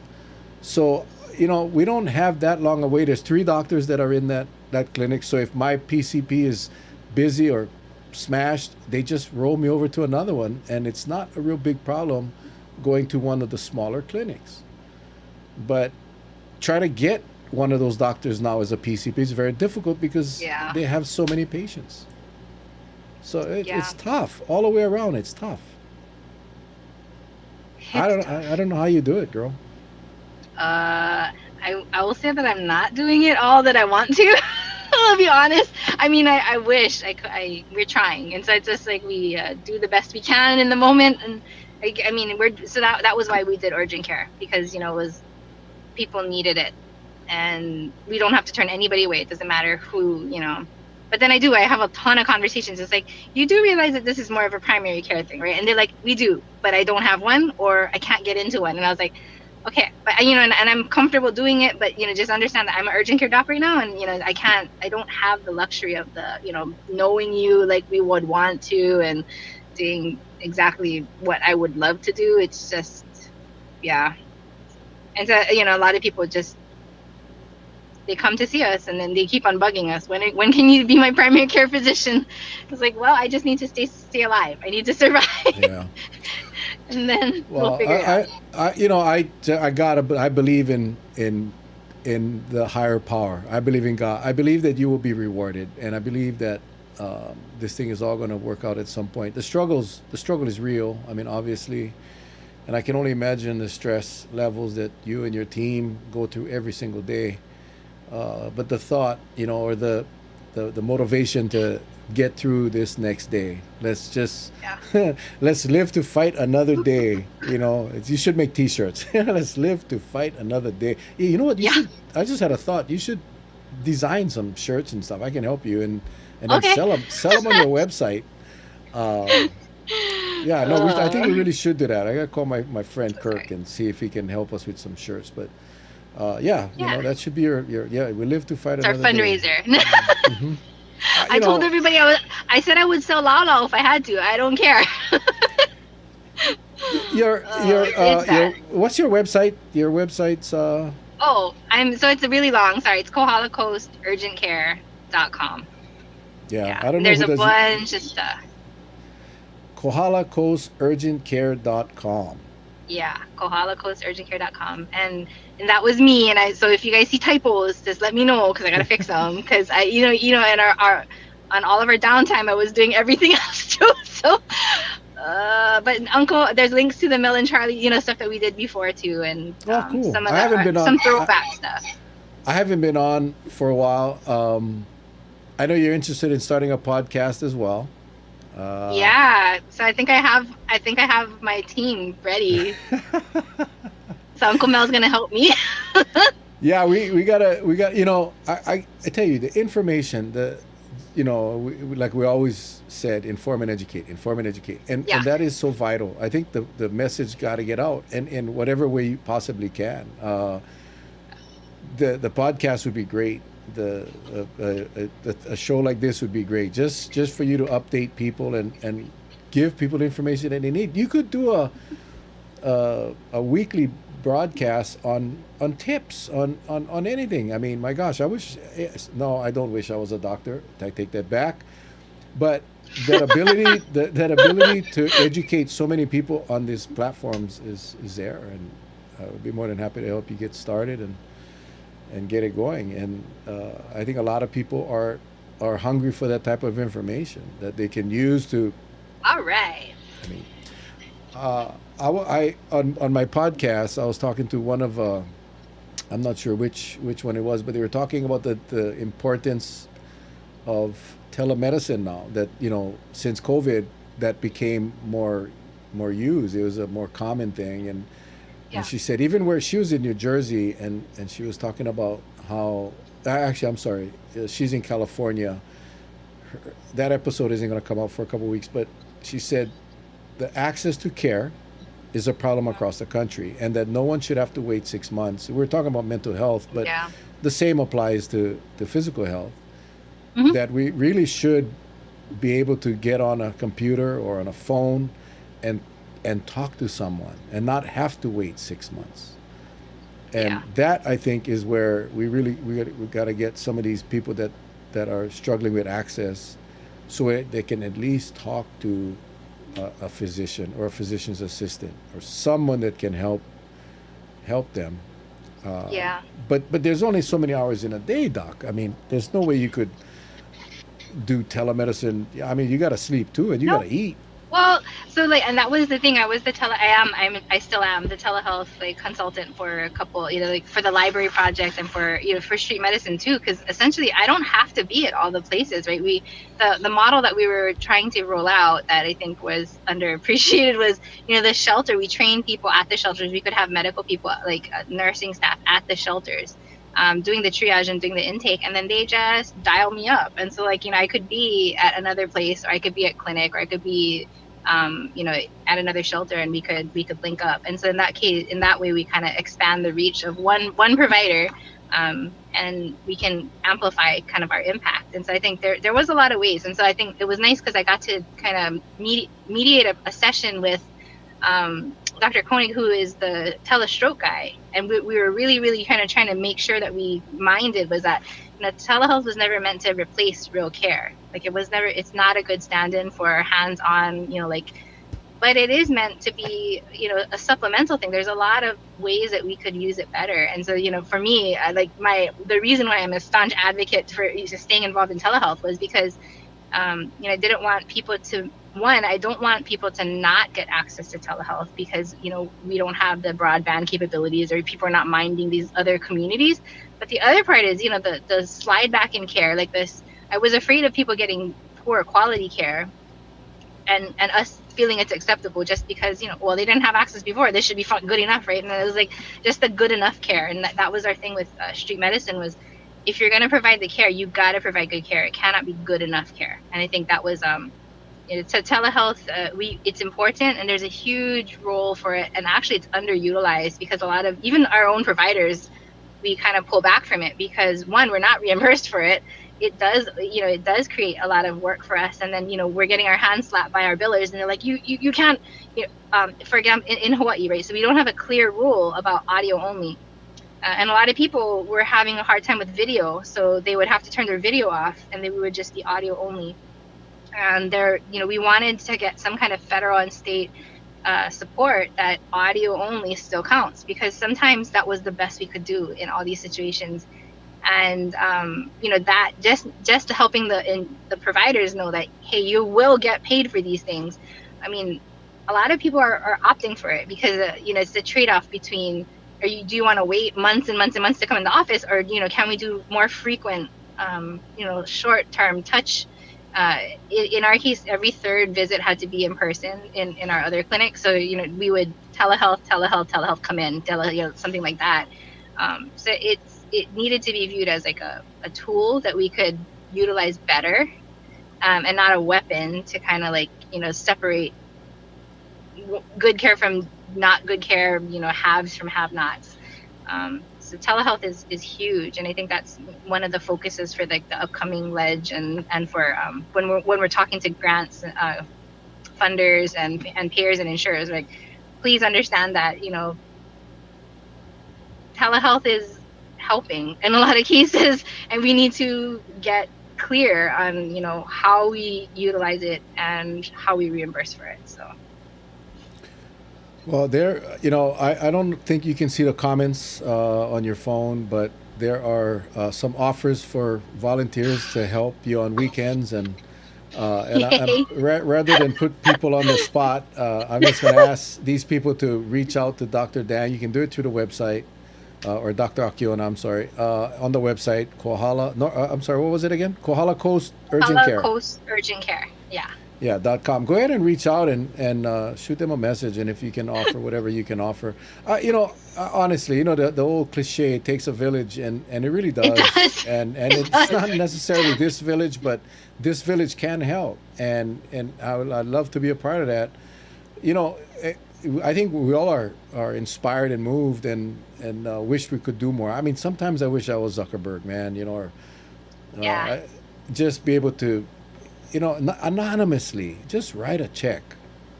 So, we don't have that long a wait. There's three doctors that are in that clinic. So if my PCP is busy or smashed, they just roll me over to another one, and it's not a real big problem going to one of the smaller clinics. But try to get one of those doctors now as a PCP is very difficult because Yeah. they have so many patients. So Yeah. it's tough all the way around. It's tough. I It's don't I, I tough. don't know how you do it, girl. I will say that I'm not doing it all that I want to. I'll be honest. I mean, I wish I could. We're trying, and so it's just like we do the best we can in the moment. And I mean, that was why we did urgent care, because it was, people needed it, and we don't have to turn anybody away. It doesn't matter who. But then I have a ton of conversations. It's like, you do realize that this is more of a primary care thing, right? And they're like, we do, but I don't have one, or I can't get into one. And I was like, okay, but and I'm comfortable doing it, but just understand that I'm an urgent care doc right now, and I don't have the luxury of the knowing you like we would want to, and doing exactly what I would love to do. It's just, yeah. And so a lot of people just, they come to see us, and then they keep on bugging us, when can you be my primary care physician? It's like, well, I just need to stay alive, I need to survive. Yeah. And then we'll Well, figure it out. I believe in the higher power. I believe in God. I believe that you will be rewarded, and I believe that this thing is all going to work out at some point. The struggle is real. I mean, obviously, and I can only imagine the stress levels that you and your team go through every single day. But the thought, or the motivation to get through this next day. Let's just Yeah. let's live to fight another day. You should make T-shirts. Let's live to fight another day. You know what? You Yeah. should. I just had a thought. You should design some shirts and stuff. I can help you and then Okay. sell them on your website. Uh, yeah, no, I think we really should do that. I gotta call my friend That's Kirk right. and see if he can help us with some shirts. But yeah, Yeah. that should be your yeah. We live to fight It's our another day. fundraiser. Hmm. I told everybody I said I would sell Lala if I had to. I don't care. It's your bad. what's your website? Your website's Oh, so it's really long. Sorry, it's kohalacoasturgentcare.com. yeah. Yeah, I don't and know there's who a does bunch of stuff. KohalaCoastUrgentCare.com. Yeah, kohalacoasturgentcare.com, and that was me. And I so if you guys see typos, just let me know because I gotta fix them. Because I and our on all of our downtime, I was doing everything else too. So, but Uncle, there's links to the Mel and Charlie, stuff that we did before too, and Oh, cool. some of I haven't been on. some throwback stuff. I haven't been on for a while. I know you're interested in starting a podcast as well. Uh, Yeah, so I think I have my team ready. So Uncle Mel's gonna help me. yeah, we got. I tell you the information. Like we always said, inform and educate, and Yeah. that is so vital. I think the message got to get out, and in whatever way you possibly can. The podcast would be great. A show like this would be great. Just for you to update people and give people the information that they need. You could do a weekly broadcast on tips on anything. I mean, my gosh, I wish. No, I don't wish I was a doctor. I take that back. But that ability to educate so many people on these platforms is there, and I would be more than happy to help you get started and get it going. And I think a lot of people are hungry for that type of information that they can use to. All right. I mean, on my podcast, I was talking to one of I'm not sure which one it was, but they were talking about the importance of telemedicine now. That since COVID, that became more used. It was a more common thing, and Yeah. she said even where she was in New Jersey, and she was talking about how actually I'm sorry, she's in California. That episode isn't going to come out for a couple of weeks, but she said the access to care is a problem across the country, and that no one should have to wait 6 months. We're talking about mental health, but Yeah. the same applies to physical health. Hmm. That we really should be able to get on a computer or on a phone and talk to someone and not have to wait 6 months. And Yeah. that I think is where we got to get some of these people that are struggling with access, so they can at least talk to a physician or a physician's assistant or someone that can help them. Uh, Yeah. but there's only so many hours in a day, doc. I mean, there's no way you could do telemedicine. I mean, you got to sleep too, and you got No. to eat. Well, so and that was the thing. I was I still am the telehealth consultant for a couple, for the library project and for street medicine too, because essentially I don't have to be at all the places, right? The model that we were trying to roll out that I think was underappreciated was, the shelter. We train people at the shelters. We could have medical people, like nursing staff at the shelters. Doing the triage and doing the intake, and then they just dial me up. And so, I could be at another place, or I could be at clinic, or I could be, at another shelter, and we could link up. And so in that way, we kind of expand the reach of one provider, and we can amplify kind of our impact. And so I think there was a lot of ways. And so I think it was nice because I got to kind of mediate a session with Dr. Koenig, who is the telestroke guy, and we were really, really kind of trying to make sure that we minded was that telehealth was never meant to replace real care. It's not a good stand-in for hands-on, but it is meant to be, a supplemental thing. There's a lot of ways that we could use it better. And so, for me, the reason why I'm a staunch advocate for staying involved in telehealth was because, I didn't want people to. I don't want people to not get access to telehealth because, we don't have the broadband capabilities, or people are not minding these other communities. But the other part is, the slide back in care like this. I was afraid of people getting poor quality care and us feeling it's acceptable just because, they didn't have access before. This should be good enough, right? And it was just the good enough care. And that was our thing with street medicine was, if you're going to provide the care, you got to provide good care. It cannot be good enough care. And I think that was so telehealth, it's important, and there's a huge role for it, and actually it's underutilized because a lot of even our own providers we kind of pull back from it because one, we're not reimbursed for it. It does create a lot of work for us, and then we're getting our hands slapped by our billers, and they're like, you can't, for example, in Hawaii, right? So we don't have a clear rule about audio only, and a lot of people were having a hard time with video, so they would have to turn their video off, and they would just be audio only. And we wanted to get some kind of federal and state support that audio only still counts, because sometimes that was the best we could do in all these situations. And that just helping the providers know that, hey, you will get paid for these things. I mean, a lot of people are opting for it because it's the trade-off between, do you want to wait months and months and months to come in the office, or can we do more frequent short-term touch. In our case, every third visit had to be in person in our other clinic. So we would telehealth come in, something like that. So it needed to be viewed as like a tool that we could utilize better, and not a weapon to kind of separate good care from not good care, haves from have-nots. So telehealth is huge, and I think that's one of the focuses for the upcoming ledge, and for when we're talking to grants, funders and payers and insurers, like, please understand that telehealth is helping in a lot of cases, and we need to get clear on how we utilize it and how we reimburse for it. So. Well, I don't think you can see the comments on your phone, but there are some offers for volunteers to help you on weekends, and rather than put people on the spot, I'm just going to ask these people to reach out to Dr. Dang. You can do it through the website, or Dr. Akiona, I'm sorry, on the website, Kohala. No, I'm sorry, what was it again? Kohala Coast Urgent Care. Kohala Coast Urgent Care, yeah. Yeah, .com. Go ahead and reach out and shoot them a message, and if you can offer whatever you can offer. Honestly, the old cliche, it takes a village, and it really does. It does. And it's not necessarily this village, but this village can help, and I'd love to be a part of that. I think we all are inspired and moved, and wish we could do more. I mean, sometimes I wish I was Zuckerberg, man. Or Yeah. just be able to, anonymously just write a check,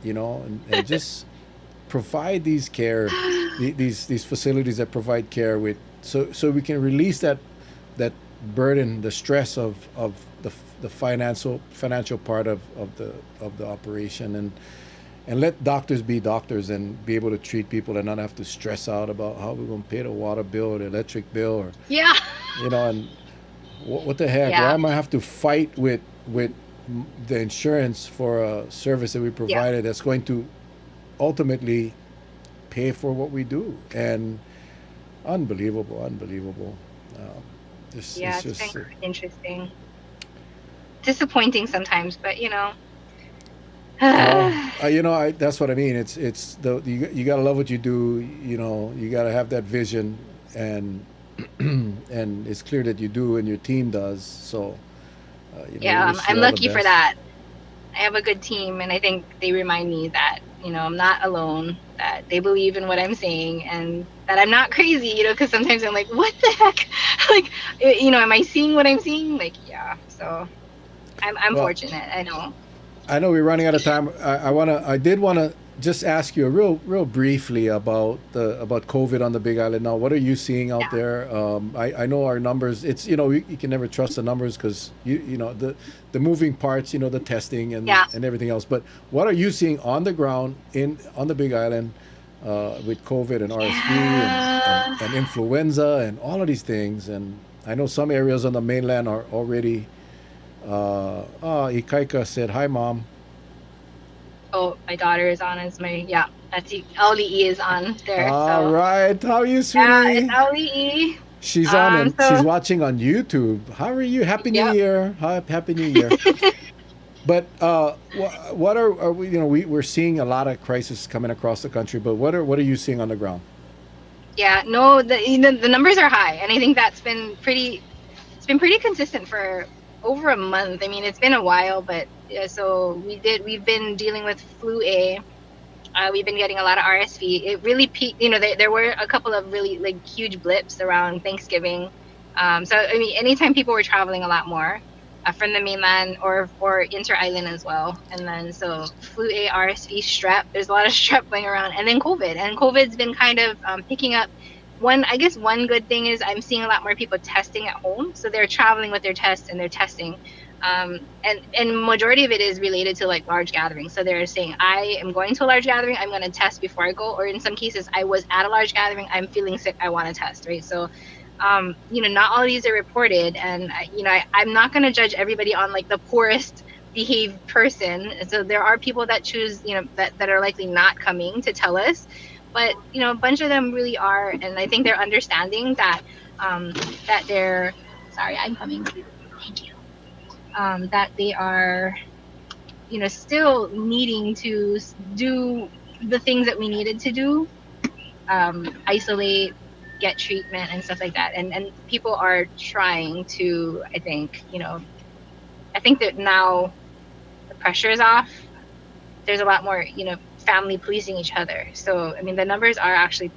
and just provide these these facilities that provide care with, so we can release that burden, the stress of the financial part of the operation, and let doctors be doctors and be able to treat people and not have to stress out about how we're going to pay the water bill or the electric bill, or Yeah. and what the heck? Yeah. Why am I have to fight with the insurance for a service that we provided that's going to ultimately pay for what we do? And unbelievable. It's been interesting. Disappointing sometimes, but that's what I mean. It's you gotta love what you do. You gotta have that vision, and and it's clear that you do, and your team does. So I'm lucky for that. I have a good team, and I think they remind me that I'm not alone, that they believe in what I'm saying, and that I'm not crazy, because sometimes I'm like, what the heck? Like, am I seeing what I'm seeing? Like, yeah. So I'm fortunate. I know we're running out of time. I did wanna just ask you real briefly about COVID on the Big Island now. What are you seeing out there? I know our numbers. It's you can never trust the numbers because the moving parts. The testing and everything else. But what are you seeing on the ground on the Big Island with COVID and RSV and influenza and all of these things? And I know some areas on the mainland are already. Ikaika said, "Hi, Mom." Oh, my daughter is on as that's LDE is on there. All right. How are you, sweetie? Yeah, it's LDE. She's on and she's watching on YouTube. How are you? Happy New Year. Happy New Year. But what are we? We're seeing a lot of crisis coming across the country. But what are you seeing on the ground? Yeah, no, the numbers are high, and I think that's been pretty. It's been pretty consistent for over a month. I mean, it's been a while, but so we've been dealing with flu A, We've been getting a lot of RSV. It really peaked. There were a couple of really like huge blips around Thanksgiving. So I mean, anytime people were traveling a lot more from the mainland or inter-island as well. And then so flu A, RSV, strep. There's a lot of strep going around, and then COVID. And COVID's been kind of picking up. I guess one good thing is I'm seeing a lot more people testing at home. So they're traveling with their tests and they're testing. And majority of it is related to like large gatherings. So they're saying, I am going to a large gathering, I'm going to test before I go. Or in some cases, I was at a large gathering, I'm feeling sick, I want to test, right? So, not all of these are reported. And, I'm not going to judge everybody on like the poorest behaved person. So there are people that choose, that are likely not coming to tell us. But, a bunch of them really are. And I think they're understanding that, that they're, sorry, I'm coming. Thank you. That they are, still needing to do the things that we needed to do, isolate, get treatment and stuff like that. And people are trying to, I think that now the pressure is off. There's a lot more, family policing each other. So, I mean, the numbers are actually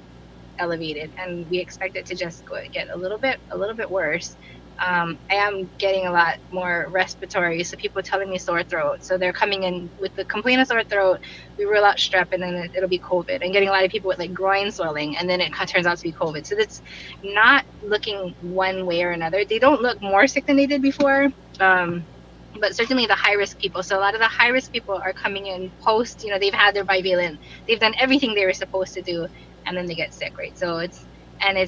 elevated, and we expect it to just get a little bit worse. I am getting a lot more respiratory, so people telling me sore throat. So they're coming in with the complaint of sore throat. We rule out strep, and then it'll be COVID. And getting a lot of people with like groin swelling, and then it turns out to be COVID. So it's not looking one way or another. They don't look more sick than they did before, but certainly the high risk people. So a lot of the high risk people are coming in post. They've had their bivalent. They've done everything they were supposed to do, and then they get sick, right? So it's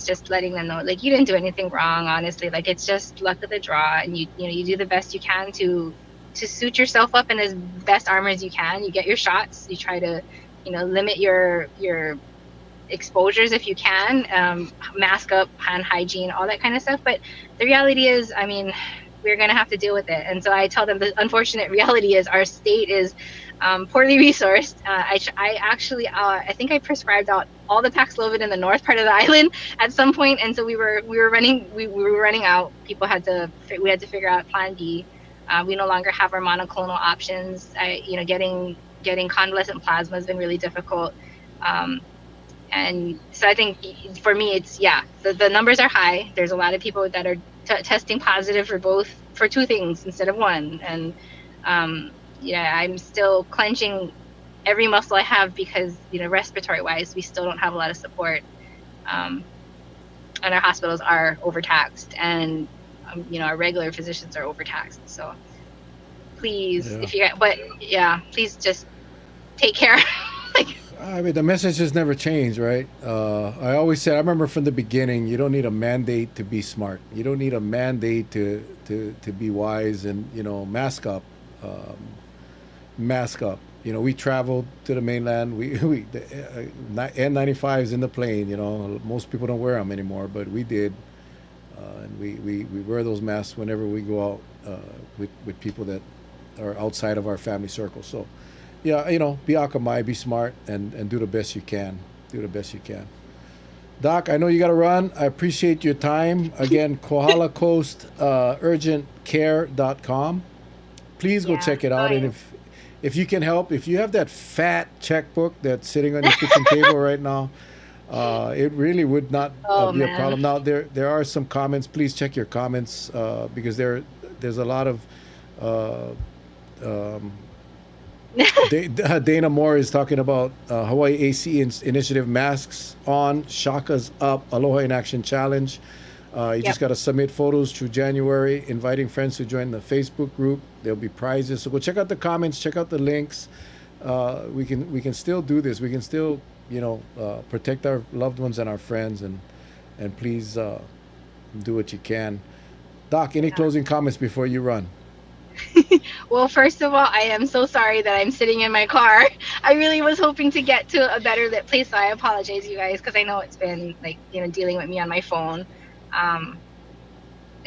just letting them know, like, you didn't do anything wrong, honestly. Like, it's just luck of the draw, and you do the best you can to suit yourself up in as best armor as you can. You get your shots. You try to, limit your exposures if you can. Mask up, hand hygiene, all that kind of stuff. But the reality is, I mean, we're going to have to deal with it. And so I tell them the unfortunate reality is our state is poorly resourced. I actually, I think I prescribed out all the Paxlovid in the north part of the island at some point, and so we were running out. We had to figure out Plan B. We no longer have our monoclonal options. Getting convalescent plasma has been really difficult. And so I think for me, it's the numbers are high. There's a lot of people that are testing positive for two things instead of one, and I'm still clenching every muscle I have because, respiratory wise, we still don't have a lot of support. And our hospitals are overtaxed, and, our regular physicians are overtaxed. So please, please just take care. I mean, the message has never changed, right? I always said, I remember from the beginning, you don't need a mandate to be smart. You don't need a mandate to be wise, and, mask up. Mask up. We traveled to the mainland. The N95s in the plane. Most people don't wear them anymore, but we did, and we wear those masks whenever we go out with people that are outside of our family circle. So, be akamai, be smart, and do the best you can. Do the best you can. Doc, I know you got to run. I appreciate your time. Again, Kohala Coast urgentcare.com. Please go check it out. And if you can help, if you have that fat checkbook that's sitting on your kitchen table right now, it really would not be a problem. Now, there are some comments. Please check your comments because there's a lot of Dana Moore is talking about Hawaii AC initiative, masks on, shakas up, Aloha in Action challenge. You just got to submit photos through January, inviting friends to join the Facebook group. There'll be prizes. So go check out the comments, check out the links. We can still do this. We can still, protect our loved ones and our friends, and please do what you can. Doc, any closing comments before you run? Well, first of all, I am so sorry that I'm sitting in my car. I really was hoping to get to a better lit place, so I apologize, you guys, because I know it's been dealing with me on my phone. I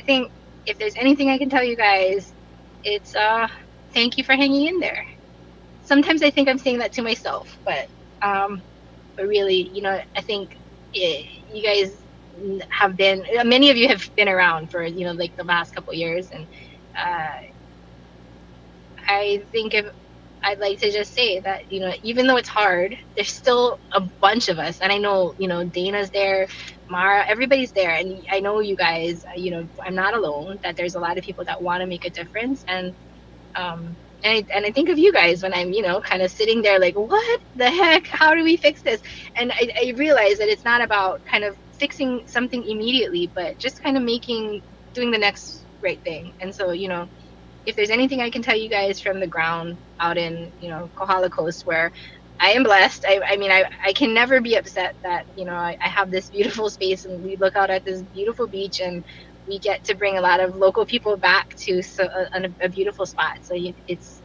think if there's anything I can tell you guys, it's thank you for hanging in there. Sometimes I think I'm saying that to myself, but really, I think you guys have been, many of you have been around for the last couple of years, and I think I'd like to just say that, even though it's hard, there's still a bunch of us. And I know, Dana's there, Mara, everybody's there. And I know you guys, I'm not alone, that there's a lot of people that want to make a difference. And I think of you guys when I'm, kind of sitting there like, what the heck? How do we fix this? And I realize that it's not about kind of fixing something immediately, but just kind of doing the next right thing. And so, if there's anything I can tell you guys from the ground out in, Kohala Coast, where I am blessed. I mean, I can never be upset that, I have this beautiful space and we look out at this beautiful beach and we get to bring a lot of local people back to a beautiful spot. So it's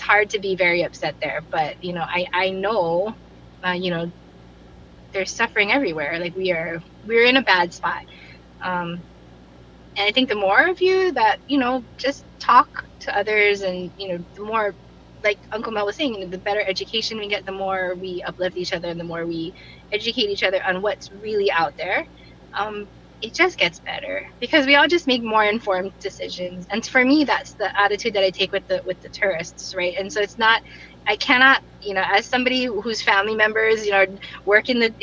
hard to be very upset there, but I know, there's suffering everywhere. Like we're in a bad spot. And I think the more of you that, just talk to others and, the more, like Uncle Mel was saying, the better education we get, the more we uplift each other and the more we educate each other on what's really out there. It just gets better because we all just make more informed decisions. And for me, that's the attitude that I take with the tourists, right? And so it's not, I cannot, as somebody whose family members, work in the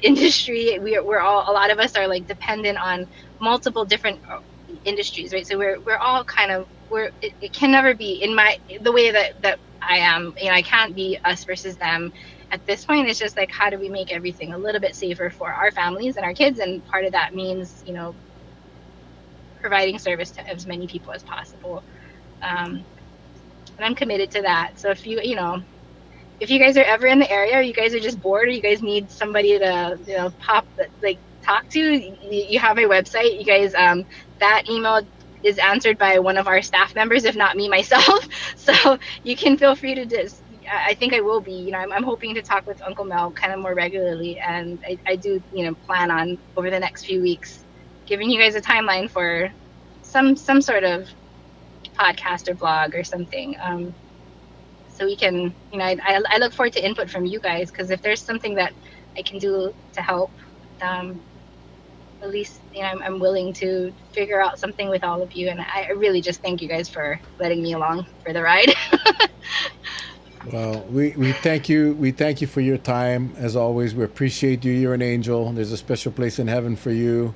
industry, we're all, a lot of us are like dependent on multiple different industries, right? So we're all kind of, it can never be the way that I am, I can't be us versus them. At this point, it's just like, how do we make everything a little bit safer for our families and our kids? And part of that means, providing service to as many people as possible. And I'm committed to that. So if if you guys are ever in the area, or you guys are just bored, or you guys need somebody to, talk to, you have my website. You guys, that email is answered by one of our staff members, if not me myself. So you can feel free to just, I think I will be, I'm hoping to talk with Uncle Mel kind of more regularly. And I do, plan on over the next few weeks giving you guys a timeline for some sort of podcast or blog or something. So we can, I look forward to input from you guys, because if there's something that I can do to help, at least, I'm willing to figure out something with all of you. And I really just thank you guys for letting me along for the ride. Well, we thank you. We thank you for your time. As always, we appreciate you. You're an angel. There's a special place in heaven for you.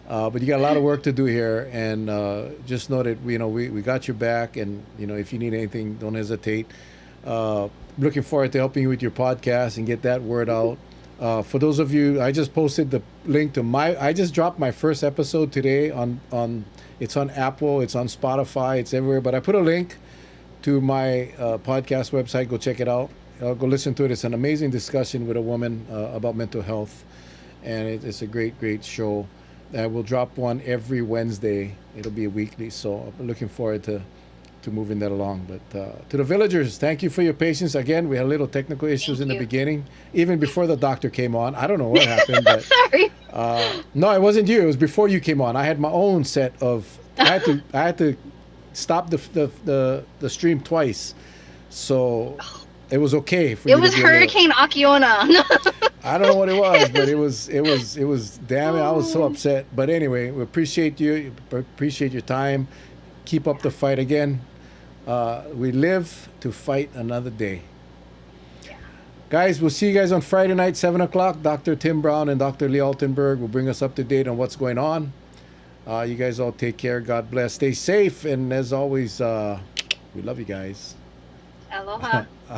But you got a lot of work to do here. And just know that, we got your back. And, if you need anything, don't hesitate. Looking forward to helping you with your podcast and get that word out. For those of you, I just posted the link to I just dropped my first episode today on it's on Apple, it's on Spotify, it's everywhere. But I put a link to my podcast website. Go check it out. Go listen to it. It's an amazing discussion with a woman about mental health. And it's a great, great show. We'll drop one every Wednesday. It'll be a weekly. So I'm looking forward to moving that along. But to the villagers, thank you for your patience. Again, we had a little technical issues in the beginning, even before the doctor came on. I don't know what happened. But, Sorry. No, it wasn't you. It was before you came on. I had my own set of. I had to stop the stream twice, so it was okay for you. It was Hurricane Akiona. I don't know what it was, but it was damn it. I was so upset. But anyway, we appreciate you. Appreciate your time. Keep up the fight again. We live to fight another day. Yeah. Guys, we'll see you guys on Friday night, 7 o'clock. Dr. Tim Brown and Dr. Lee Altenberg will bring us up to date on what's going on. You guys all take care. God bless. Stay safe. And as always, we love you guys. Aloha.